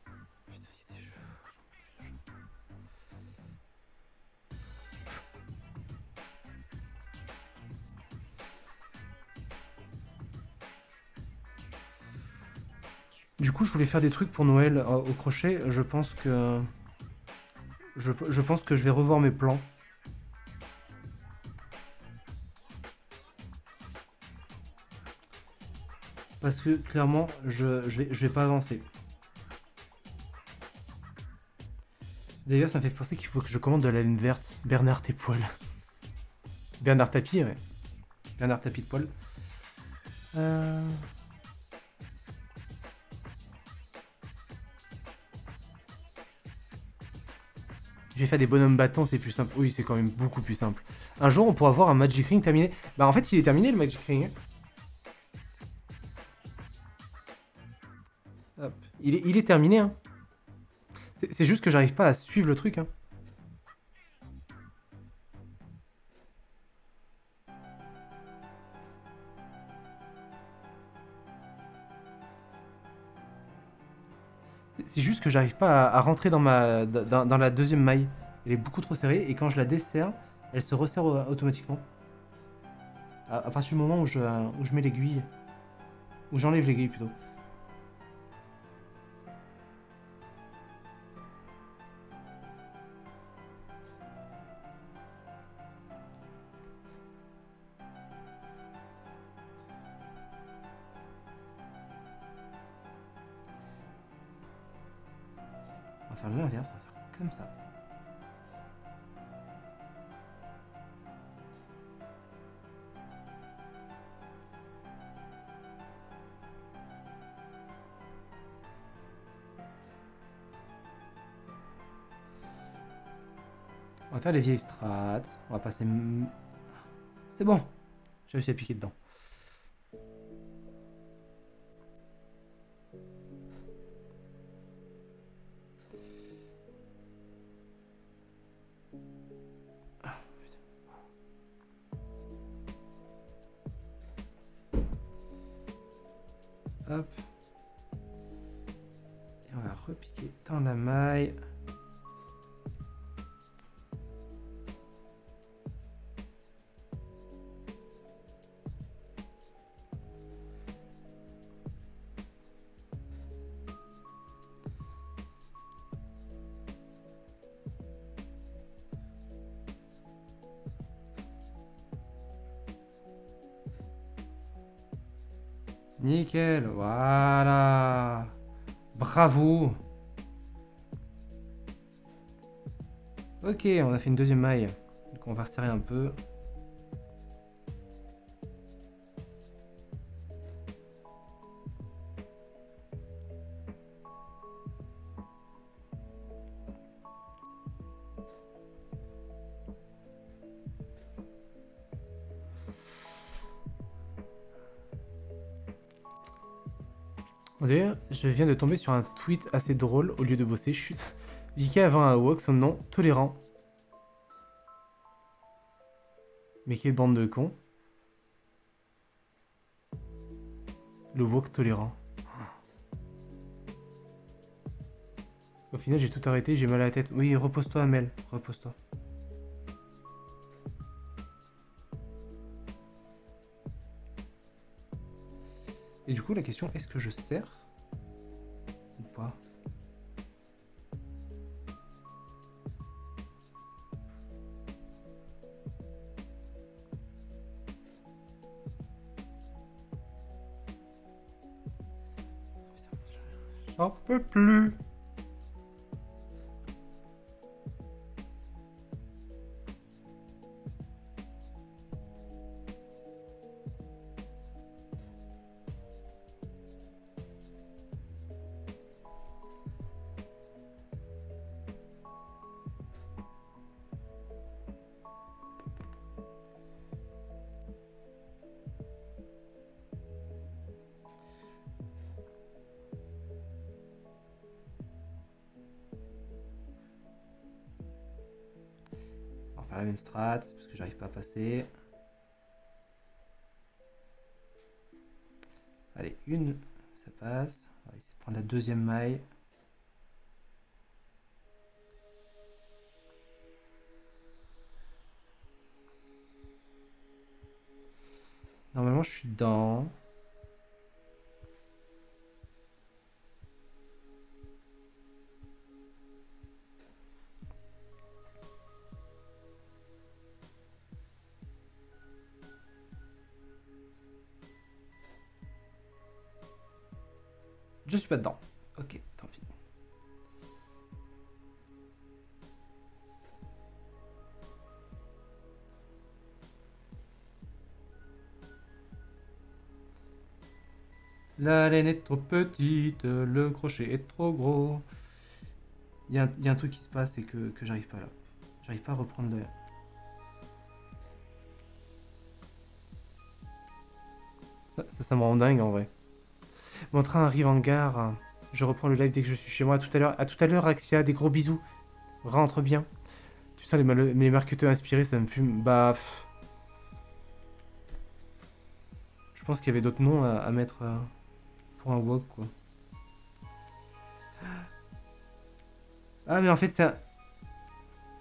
Putain, il y a des jeux. Du coup, je voulais faire des trucs pour Noël au crochet. Je pense que je vais revoir mes plans. Parce que clairement, je vais pas avancer. D'ailleurs, ça me fait penser qu'il faut que je commande de la laine verte. Bernard tes poils. Bernard tapis, ouais. Bernard tapis de poils. J'ai fait des bonhommes battants, c'est plus simple. Oui, c'est quand même beaucoup plus simple. Un jour, on pourra voir un Magic Ring terminé. Bah, en fait, il est terminé le Magic Ring. Hop. Il est terminé, hein. C'est juste que j'arrive pas à suivre le truc, hein. C'est juste que j'arrive pas à rentrer dans la deuxième maille. Elle est beaucoup trop serrée et quand je la desserre, elle se resserre automatiquement. À partir du moment où je mets l'aiguille. Où j'enlève l'aiguille plutôt. On va faire l'inverse, on va faire comme ça. On va faire les vieilles strates. On va passer... C'est bon. J'ai réussi à piquer dedans. Hop. Et on va repiquer dans la maille. Nickel, voilà. Bravo. Ok, on a fait une deuxième maille. Donc on va resserrer un peu. D'ailleurs, je viens de tomber sur un tweet assez drôle au lieu de bosser. Chut. JK avant un walk, son nom, tolérant. Mais quelle bande de cons. Le walk tolérant. Au final, j'ai tout arrêté, j'ai mal à la tête. Oui, repose-toi, Amel. Repose-toi. Et du coup, la question, est-ce que je serre ou pas? J'en peux plus. On va faire la même strat parce que j'arrive pas à passer. Allez, une, ça passe. On va essayer de prendre la deuxième maille. Normalement, je suis dedans. Je suis pas dedans. Ok, tant pis. La laine est trop petite, le crochet est trop gros. Il y a un truc qui se passe et que j'arrive pas là. J'arrive pas à reprendre le... Ça me rend dingue en vrai. Mon train arrive en gare. Je reprends le live dès que je suis chez moi. À tout à l'heure, Axia. Des gros bisous. Rentre bien. Tu sens les marketeurs inspirés, ça me fume. Bah... Je pense qu'il y avait d'autres noms à mettre pour un wok, quoi. Ah, mais en fait, ça...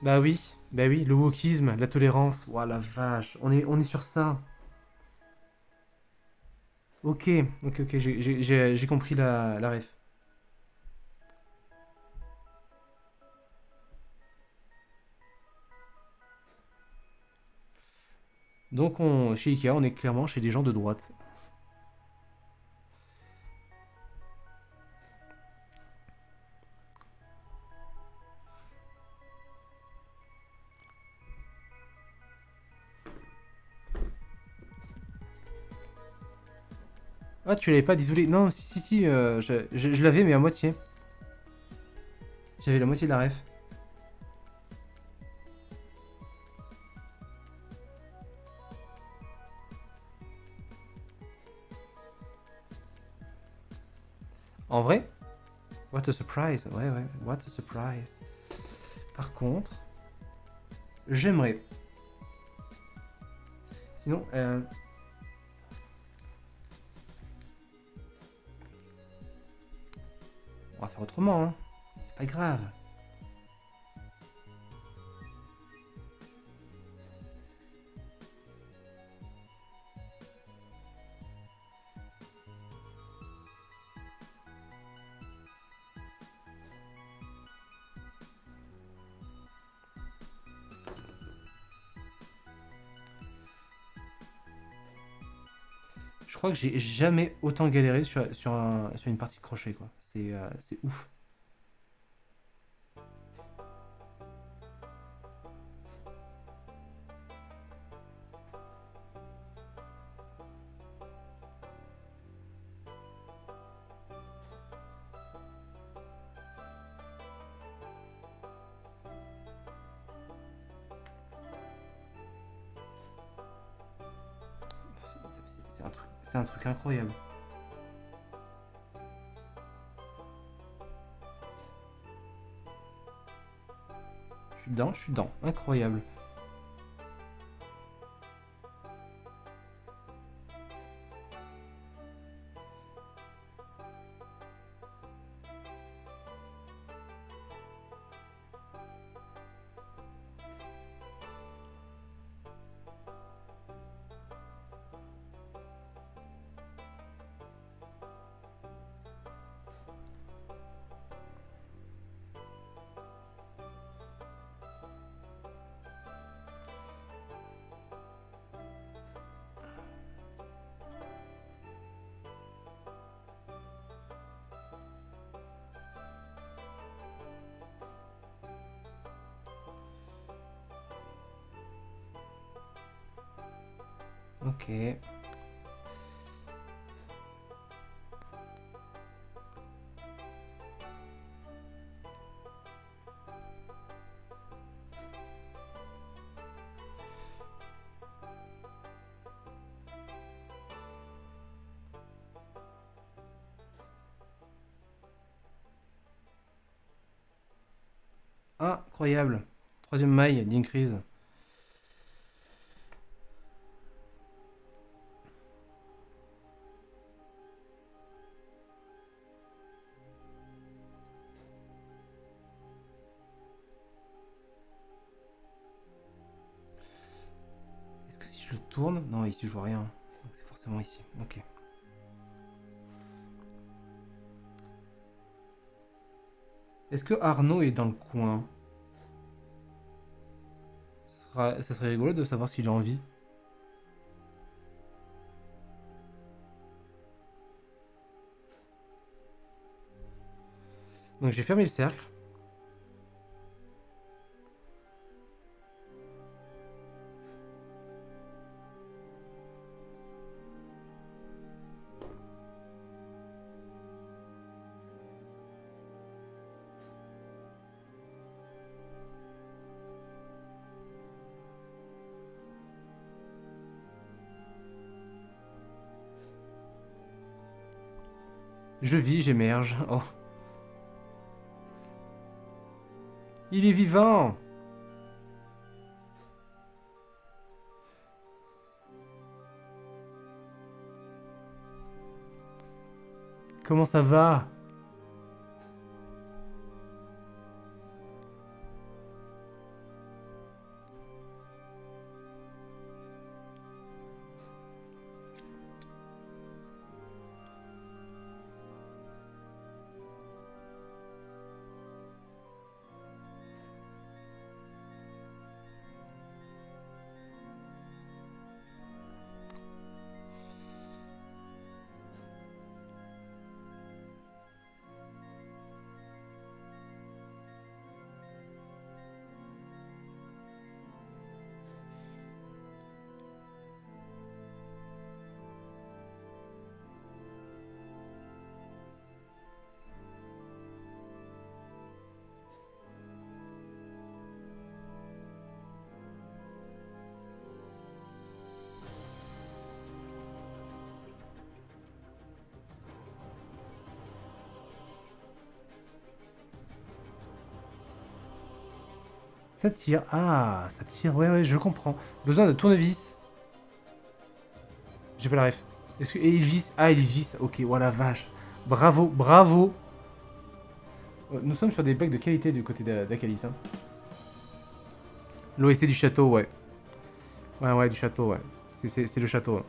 Bah oui, le wokisme, la tolérance. Ouah, la vache. On est sur ça. Ok, j'ai compris la ref. Donc chez Ikea, on est clairement chez des gens de droite. Ah, tu l'avais pas, désolé. Non, si, je l'avais, mais à moitié. J'avais la moitié de la ref. En vrai? What a surprise. Ouais, what a surprise. Par contre, j'aimerais. Sinon, on va faire autrement, hein. C'est pas grave. Je crois que j'ai jamais autant galéré sur une partie de crochet, quoi. C'est ouf. C'est un truc incroyable. Je suis dedans. Incroyable. Ok. Incroyable. Troisième maille d'increase. Est-ce que si je le tourne... Non, ici je vois rien. Donc c'est forcément ici. Ok. Est-ce que Arnaud est dans le coin? Ça serait rigolo de savoir s'il est en vie. Donc j'ai fermé le cercle. Je vis, j'émerge. Oh. Il est vivant. Comment ça va? Ça tire. Ah, ça tire. Ouais, ouais, je comprends. Besoin de tournevis. J'ai pas la ref. Est-ce que... Et il visse. Ah, il visse. Ok, voilà, vache. Bravo, bravo. Nous sommes sur des bacs de qualité du côté d'Akalis. Hein. L'OST du château, ouais. Ouais, ouais, du château, ouais. C'est le château. Hein.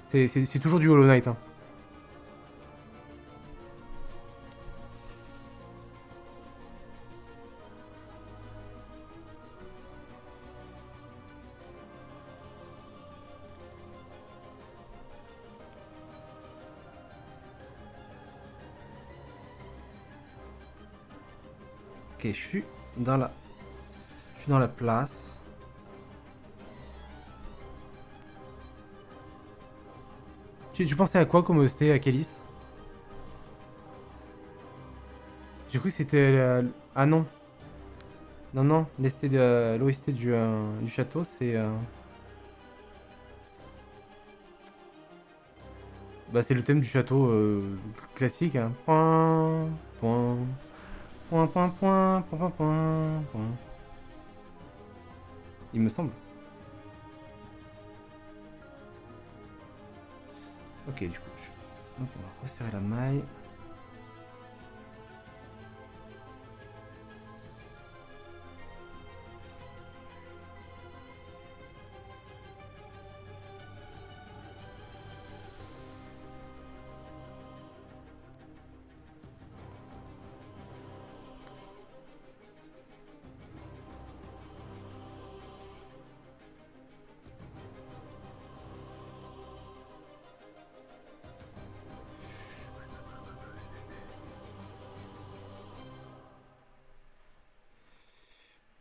C'est toujours du Hollow Knight. Hein. Ok, je suis dans la place. Tu pensais à quoi comme OST à Kélis? J'ai cru que c'était... Ah non. Non, non, l'OST du château, c'est... Bah, c'est le thème du château classique. Hein. Point, point, point, point, point, point, point, point, point. Il me semble. Ok, du coup, hop, on va resserrer la maille.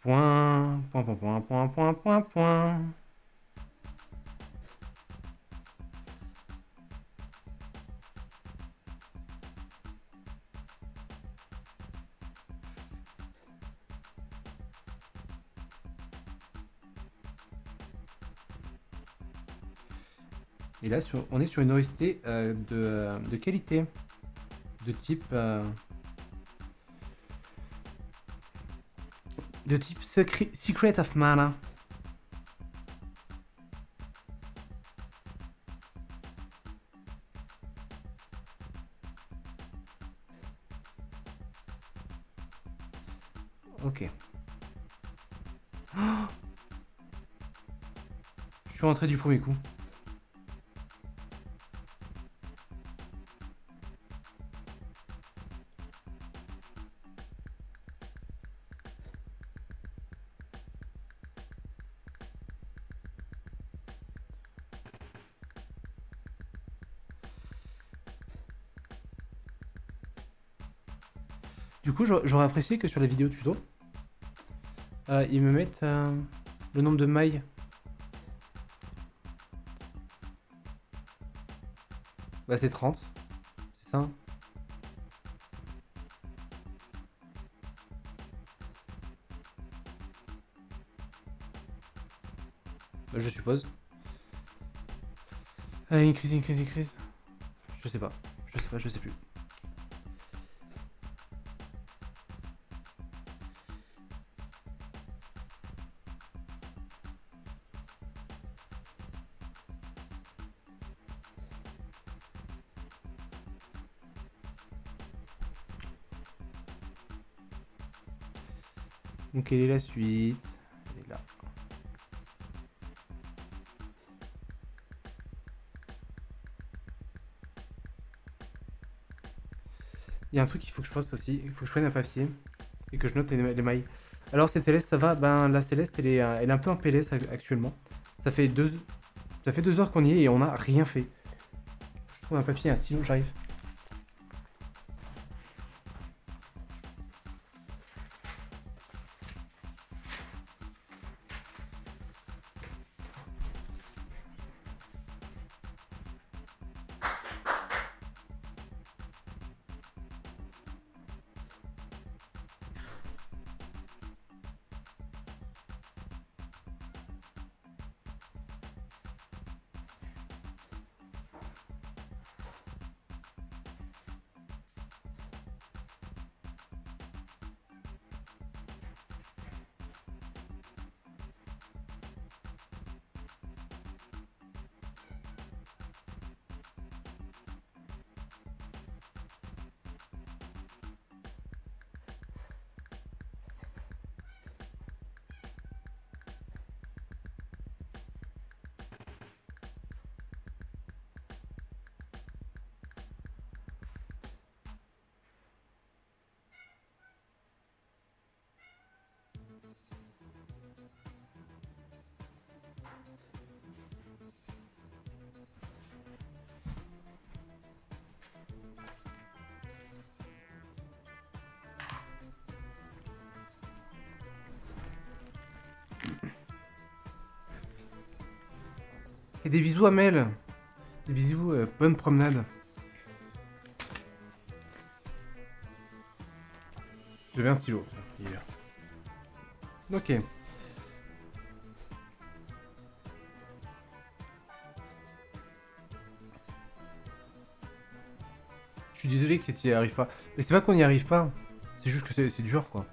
Point, point, point, point, point, point, point, point. Et là, on est sur une OST de qualité, de type Secret of Mana. Ok. Oh, je suis rentré du premier coup. Du coup, j'aurais apprécié que sur la vidéo tuto, ils me mettent le nombre de mailles. Bah c'est 30, c'est ça. Bah, je suppose. Une crise. Je sais pas. Je sais pas, je sais plus. Donc quelle est la suite? Elle est là. Il y a un truc qu'il faut que je fasse aussi. Il faut que je prenne un papier et que je note les mailles. Alors cette céleste, ça va? Ben la céleste, elle est un peu en PLS actuellement. Ça fait 2 heures qu'on y est et on n'a rien fait. Je trouve un papier, un stylo, j'arrive. Et des bisous à Mel. Des bisous, bonne promenade. J'avais un stylo. Il est là. Ok. Je suis désolé que tu n'y arrives pas. Mais c'est pas qu'on n'y arrive pas. C'est juste que c'est dur, quoi.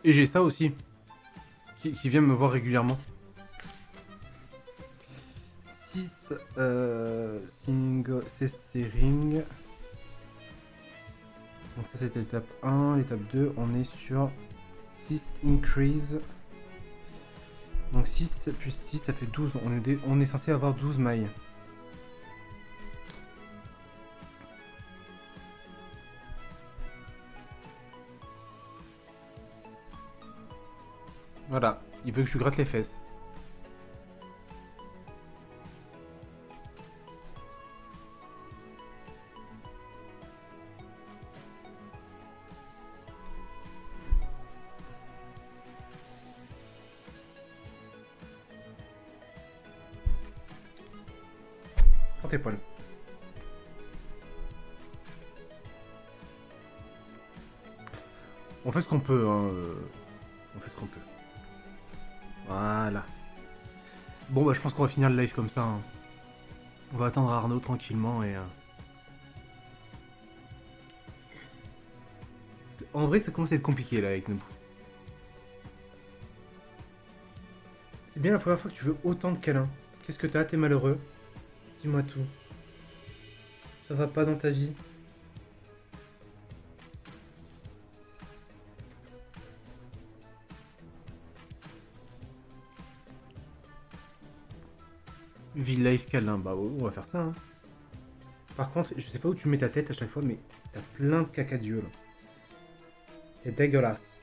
Et j'ai ça aussi. Qui vient me voir régulièrement. 6 single CC ring. Donc ça c'était l'étape 1, l'étape 2, on est sur 6 increase. Donc 6 plus 6 ça fait 12, on est censé avoir 12 mailles. Voilà, il veut que je lui gratte les fesses. Prends tes poils. On fait ce qu'on peut, hein. On fait ce qu'on peut. Voilà. Bon bah je pense qu'on va finir le live comme ça. Hein. On va attendre Arnaud tranquillement et... En vrai ça commence à être compliqué là avec nous. C'est bien la première fois que tu veux autant de câlins. Qu'est-ce que t'as? T'es malheureux? Dis-moi tout. Ça va pas dans ta vie? Ville life câlin, bah ouais, on va faire ça. Hein. Par contre, je sais pas où tu mets ta tête à chaque fois, mais t'as plein de caca d'yeux là. C'est dégueulasse.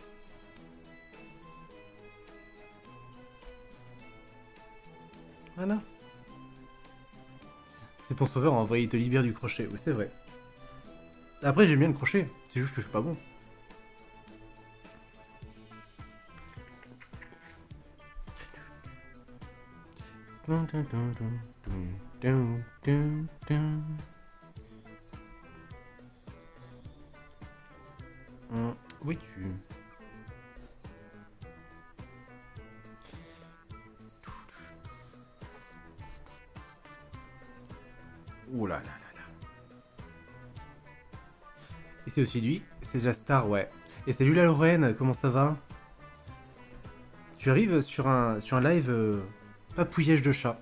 Voilà. C'est ton sauveur, en vrai, il te libère du crochet. Oui, c'est vrai. Après, j'aime bien le crochet. C'est juste que je suis pas bon. Où es-tu? Ouh là là là là. Et c'est aussi lui, c'est la star, ouais. Et salut la Lorraine, comment ça va? Tu arrives sur un live papouillage de chat,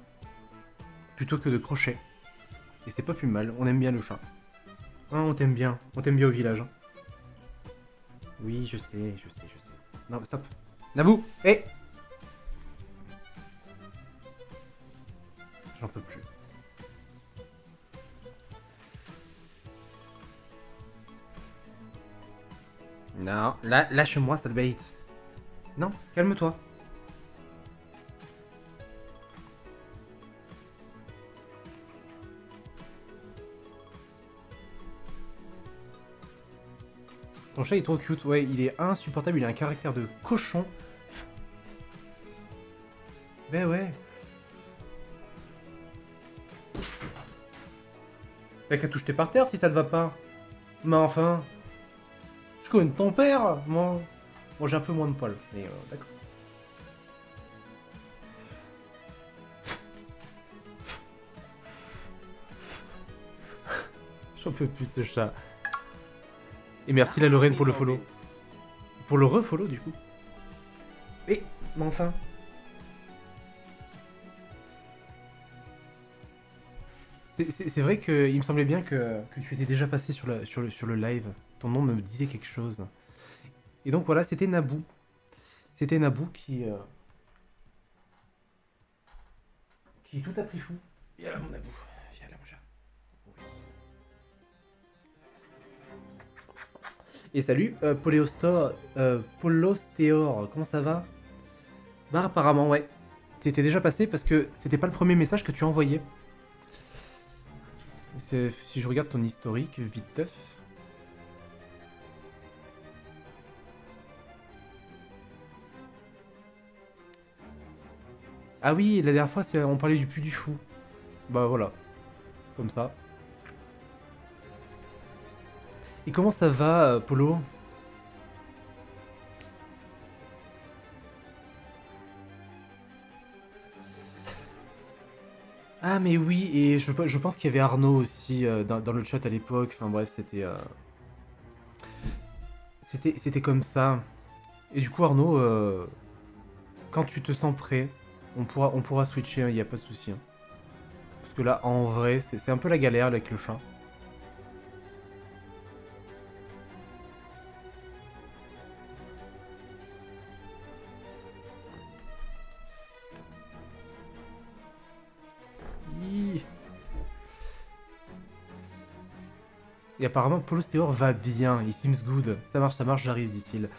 plutôt que de crochet. Et c'est pas plus mal, on aime bien le chat. Hein, on t'aime bien au village. Hein. Oui, je sais. Non, stop. Naboo, hé J'en peux plus. Non, là, lâche-moi, ça le bait. Non, calme-toi. Ton chat est trop cute, ouais, il est insupportable, il a un caractère de cochon. Ben ouais. T'as qu'à tout jeter par terre si ça te va pas. Mais enfin. Je connais ton père, moi. Bon, j'ai un peu moins de poils, mais d'accord. J'en peux plus de ce chat. Et merci la Lorraine pour le follow. Pour le refollow du coup. Mais enfin. C'est vrai qu'il me semblait bien que tu étais déjà passé sur le live. Ton nom me disait quelque chose. Et donc voilà, c'était Naboo. C'était Naboo qui est tout à prix fou. Viens là mon Naboo. Viens là mon chat. Et salut, Polostéor, comment ça va? Bah apparemment ouais. Tu étais déjà passé parce que c'était pas le premier message que tu as envoyé. Si je regarde ton historique, vite teuf. Ah oui, la dernière fois, on parlait du Puy du Fou. Bah voilà, comme ça. Et comment ça va, Polo? Ah mais oui, et je pense qu'il y avait Arnaud aussi dans le chat à l'époque. Enfin bref, c'était comme ça. Et du coup Arnaud, quand tu te sens prêt, on pourra switcher, il n'y a pas de souci. Hein. Parce que là, en vrai, c'est un peu la galère là, avec le chat. Et apparemment, Polostéor va bien, il seems good. Ça marche, j'arrive, dit-il.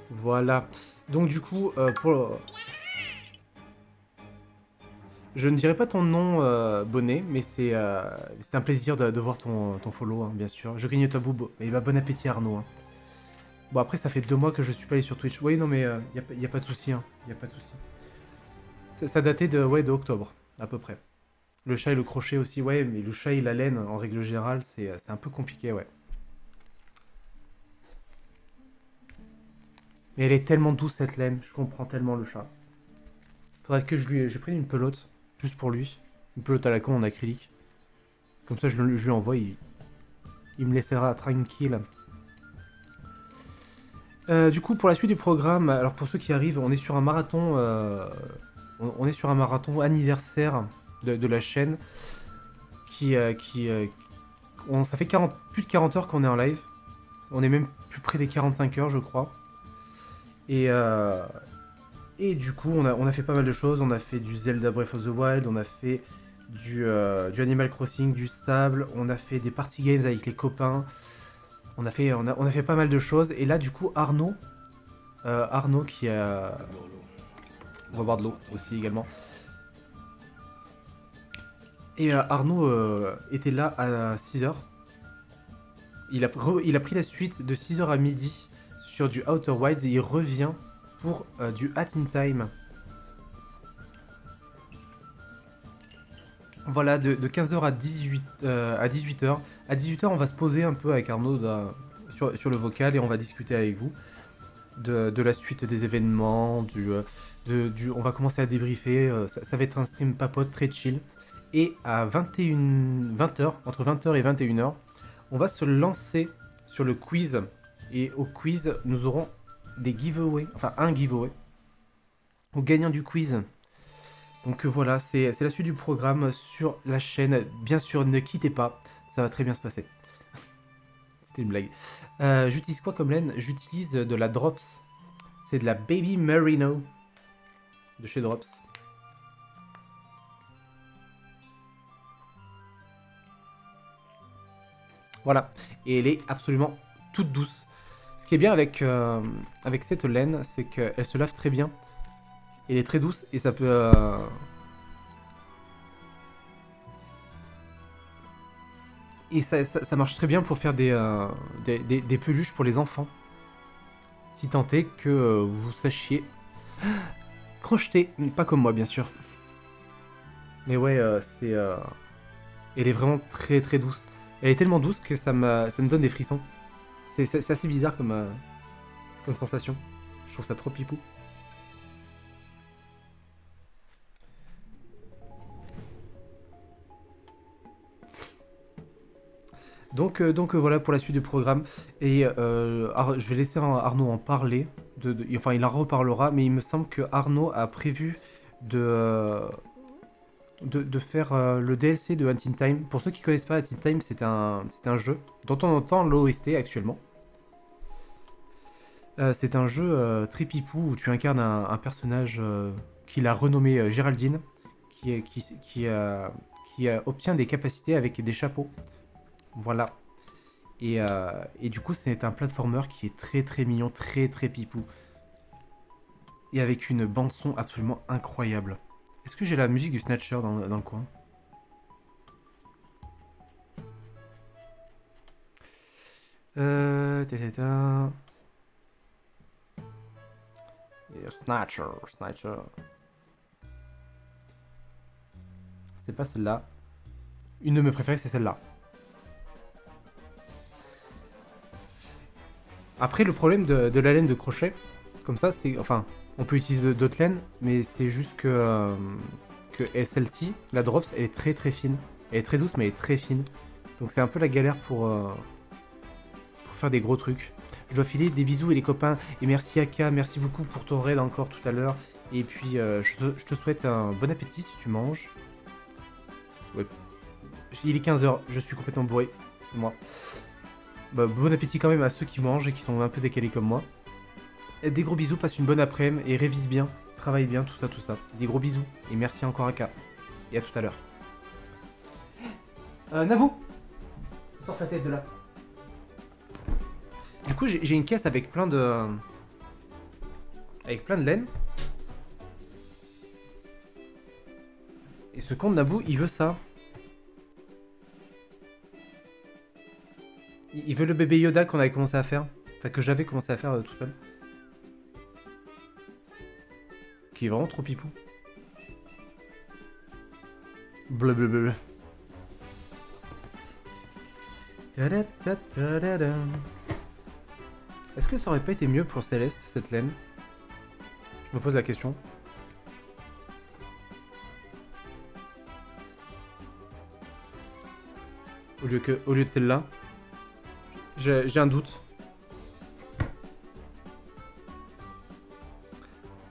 Voilà. Donc du coup, je ne dirai pas ton nom, Bonnet, mais c'est un plaisir de voir ton follow, hein, bien sûr. Je grignote ta boube. Et bah, bon appétit, Arnaud. Hein. Bon, après, ça fait 2 mois que je suis pas allé sur Twitch. Oui, non, mais y a pas de souci. Hein. Y a pas de souci. Ça datait de octobre, à peu près. Le chat et le crochet aussi, ouais, mais le chat et la laine, en règle générale, c'est un peu compliqué, ouais. Mais elle est tellement douce, cette laine. Je comprends tellement le chat. Faudrait que j'ai pris une pelote, juste pour lui. Une pelote à la con en acrylique. Comme ça, je lui envoie, il me laissera tranquille. Du coup, pour la suite du programme, alors pour ceux qui arrivent, on est sur un marathon, on est sur un marathon anniversaire de la chaîne ça fait plus de 40 heures qu'on est en live. On est même plus près des 45 heures, je crois. Et du coup, on a fait pas mal de choses. On a fait du Zelda Breath of the Wild, on a fait du Animal Crossing, du sable, on a fait des party games avec les copains. On a fait pas mal de choses. Et là, du coup, Arnaud qui a... On va boire de l'eau aussi également. Et Arnaud était là à 6h. Il a pris la suite de 6h à midi sur du Outer Wilds et il revient pour du Hat in Time. Voilà, de 15h à 18h. À 18h, on va se poser un peu avec Arnaud sur le vocal et on va discuter avec vous de la suite des événements, on va commencer à débriefer. Ça va être un stream papote très chill. Et à 20h, entre 20h et 21h, on va se lancer sur le quiz. Et au quiz, nous aurons des giveaways, enfin un giveaway, au gagnant du quiz. Donc voilà, c'est la suite du programme sur la chaîne. Bien sûr, ne quittez pas, ça va très bien se passer. C'était une blague. J'utilise quoi comme laine? J'utilise de la Drops. C'est de la Baby Merino de chez Drops. Voilà, et elle est absolument toute douce. Ce qui est bien avec cette laine, c'est qu'elle se lave très bien. Elle est très douce et ça peut... Et ça marche très bien pour faire des peluches pour les enfants. Si tant est que vous sachiez crocheter. Pas comme moi, bien sûr. Mais ouais, elle est vraiment très très douce. Elle est tellement douce que ça me donne des frissons. C'est assez bizarre comme sensation. Je trouve ça trop pipou. Donc voilà pour la suite du programme. Et je vais laisser Arnaud en parler. Enfin, il en reparlera, mais il me semble que Arnaud a prévu de faire le DLC de Hat in Time. Pour ceux qui ne connaissent pas, Hat in Time, c'est un jeu dont on entend l'OST actuellement. C'est un jeu très pipou où tu incarnes un personnage qu'il a renommé Géraldine, qui obtient des capacités avec des chapeaux. Voilà. Et du coup, c'est un platformer qui est très très mignon, très très pipou. Et avec une bande son absolument incroyable. Est-ce que j'ai la musique du Snatcher dans le coin? Snatcher. C'est pas celle-là. Une de mes préférées, c'est celle-là. Après, le problème de la laine de crochet, comme ça, c'est... Enfin, on peut utiliser d'autres laines, mais c'est juste que celle-ci, la Drops, elle est très très fine. Elle est très douce, mais elle est très fine. Donc c'est un peu la galère pour faire des gros trucs. Je dois filer des bisous et les copains. Et merci Aka, merci beaucoup pour ton raid encore tout à l'heure. Et puis, je te souhaite un bon appétit si tu manges. Ouais. Il est 15h, je suis complètement bourré. C'est moi. Bah, bon appétit quand même à ceux qui mangent et qui sont un peu décalés comme moi. Et des gros bisous, passe une bonne après-midi et révise bien, travaille bien, tout ça. Des gros bisous et merci encore Aka. Et à tout à l'heure. Navou, sors ta tête de là. Du coup, j'ai une caisse avec plein de... laine. Et ce con de Naboo, il veut ça. Il veut le bébé Yoda qu'on avait commencé à faire. Enfin, que j'avais commencé à faire tout seul. Qui est vraiment trop pipou. Blablabla. Est-ce que ça aurait pas été mieux pour Céleste, cette laine? Je me pose la question. Au lieu de celle-là. J'ai un doute.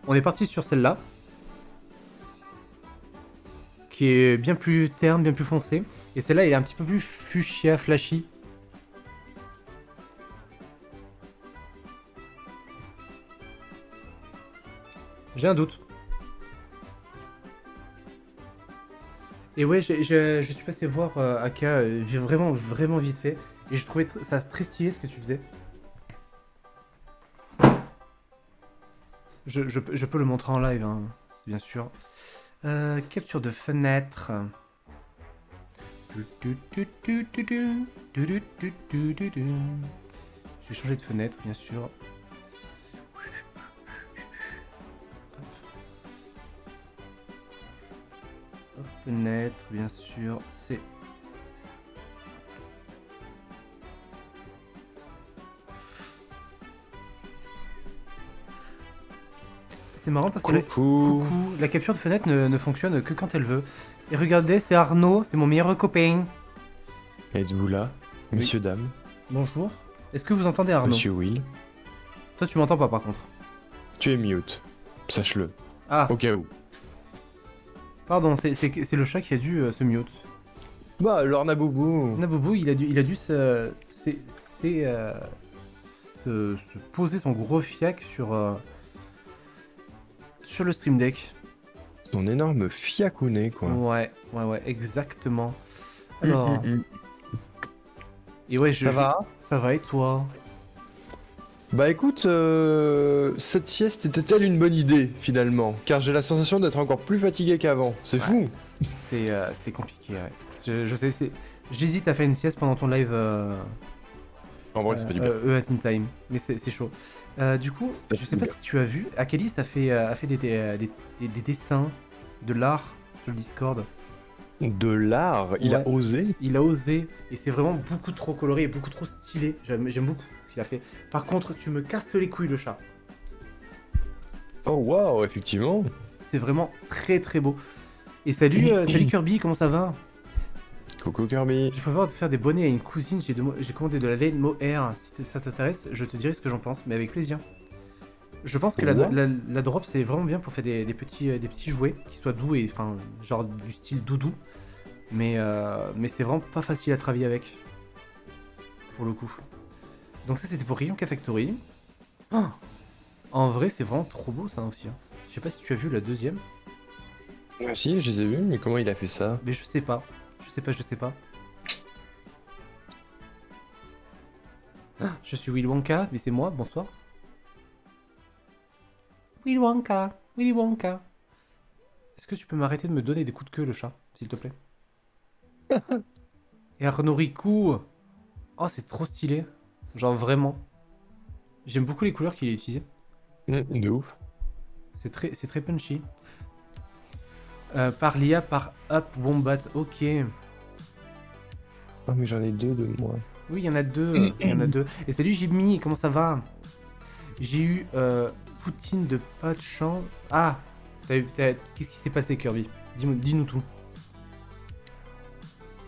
On est parti sur celle-là. Qui est bien plus terne, bien plus foncée. Et celle-là, elle est un petit peu plus fuchsia, flashy. J'ai un doute. Et ouais, je suis passé voir Aka vraiment vite fait. Et je trouvais ça très stylé ce que tu faisais. Je peux le montrer en live, hein, bien sûr. Capture de fenêtre. Je vais changer de fenêtre, bien sûr. Fenêtre, bien sûr, c'est... C'est marrant parce que Coucou. la capture de fenêtre ne fonctionne que quand elle veut. Et regardez, c'est Arnaud, c'est mon meilleur copain. Êtes-vous là, messieurs, dames, Bonjour. Est-ce que vous entendez Arnaud? monsieur Will? Toi, tu m'entends pas par contre. Tu es mute. Sache-le. Ah, Au cas où. pardon, c'est le chat qui a dû se mute. Bah alors, Naboubou. Naboubou, il a dû se poser son gros fiac sur le Stream Deck. Ton énorme fiacounet, quoi. Ouais, exactement. Alors, et ouais, Ça va? Ça va et toi? Bah écoute, cette sieste était-elle une bonne idée, finalement? Car j'ai la sensation d'être encore plus fatigué qu'avant. C'est fou. C'est compliqué, ouais. Je sais, j'hésite à faire une sieste pendant ton live En vrai, c'est pas du bien. At in Time, mais c'est chaud. Du coup, Ça je fait sais du pas bien. si tu as vu, Akalis a fait des dessins, de l'art sur le Discord. De l'art, il a Ouais. osé. Il a osé, et c'est vraiment beaucoup trop coloré et beaucoup trop stylé. J'aime beaucoup ce qu'il a fait. Par contre, tu me casses les couilles, le chat. Oh waouh, effectivement. C'est vraiment très très beau. Et salut, salut Kirby, comment ça va? Coucou Kirby. Je préfère te faire des bonnets à une cousine, j'ai commandé de la laine mohair. Si ça t'intéresse, je te dirai ce que j'en pense, mais avec plaisir. Je pense que Ouais. la drop c'est vraiment bien pour faire des petits jouets qui soient doux et enfin genre du style doudou. Mais c'est vraiment pas facile à travailler avec. Pour le coup. Donc ça c'était pour Ryonka Factory. Oh, en vrai c'est vraiment trop beau ça aussi. Hein. Je sais pas si tu as vu la deuxième. Ah, si, je les ai vus, mais comment il a fait ça? Mais je sais pas. Je sais pas. Ah, je suis Willy Wonka, mais c'est moi, bonsoir. Willy Wonka, Willy Wonka. Est-ce que tu peux m'arrêter de me donner des coups de queue, le chat, s'il te plaît? Et Arnaud Ricou. Oh, c'est trop stylé. Genre vraiment. J'aime beaucoup les couleurs qu'il a utilisées. De ouf. C'est très punchy. Par l'IA, par Up Wombat, ok. Oh mais j'en ai deux de moi. Oui, il y en a deux. Il y en a deux. Et salut Jimmy, comment ça va? J'ai eu Poutine de pas de chance. Ah, qu'est-ce qui s'est passé, Kirby? Dis-nous tout.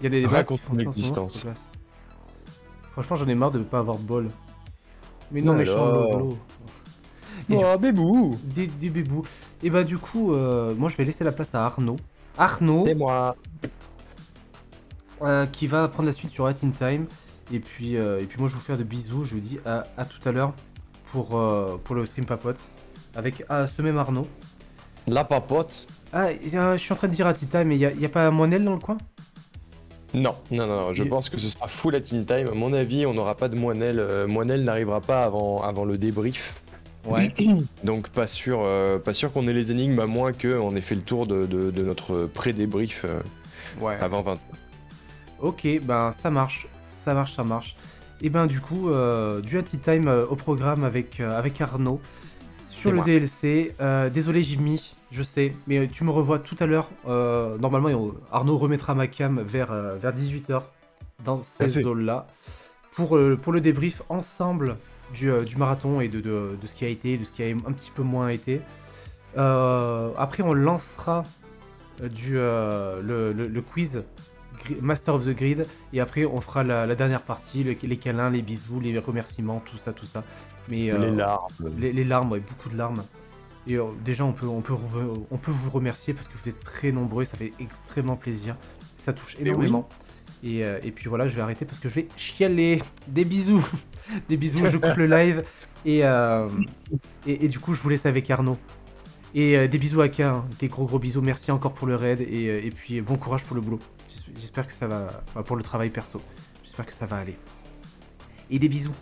Il y a des débats qui Raconte font ton ça en ce moment, existence. cette place. Franchement, j'en ai marre de ne pas avoir de bol. Mais non, méchant Alors Lolo. Et Oh bébou. des bébous. Et bah du coup, moi je vais laisser la place à Arnaud. Arnaud, C'est moi. qui va prendre la suite sur At in Time. Et puis moi je vous fais de bisous. Je vous dis à tout à l'heure pour le stream papote. Avec ce même Arnaud. La papote. Ah, je suis en train de dire At in Time, mais y a pas Moinel dans le coin? Non, je Il- pense que ce sera full at in time. À mon avis, on n'aura pas de Moinel. Moinel n'arrivera pas avant le débrief. Ouais. Donc pas sûr qu'on ait les énigmes à moins qu'on ait fait le tour de notre pré-débrief Ouais. avant 20. Ok, ben ça marche. Et ben du coup, du At in Time au programme avec Arnaud. Sur Et le moi. DLC, désolé Jimmy, je sais, mais tu me revois tout à l'heure. Normalement, Arnaud remettra ma cam vers 18h dans ces Parfait. zones-là pour le débrief ensemble du marathon et de ce qui a été, de ce qui a un petit peu moins été. Après, on lancera le quiz Master of the Grid et après, on fera la dernière partie, les câlins, les bisous, les remerciements, tout ça. Mais, Les larmes. les larmes, ouais, beaucoup de larmes. Et déjà, on peut vous remercier parce que vous êtes très nombreux, ça fait extrêmement plaisir. Ça touche énormément. Et puis voilà, je vais arrêter parce que je vais chialer. Des bisous. Des bisous, je coupe le live. Et du coup, je vous laisse avec Arnaud. Et des bisous à K, hein. Des gros bisous. Merci encore pour le raid. Et puis bon courage pour le boulot. J'espère que ça va... Enfin, pour le travail perso. J'espère que ça va aller. Et des bisous.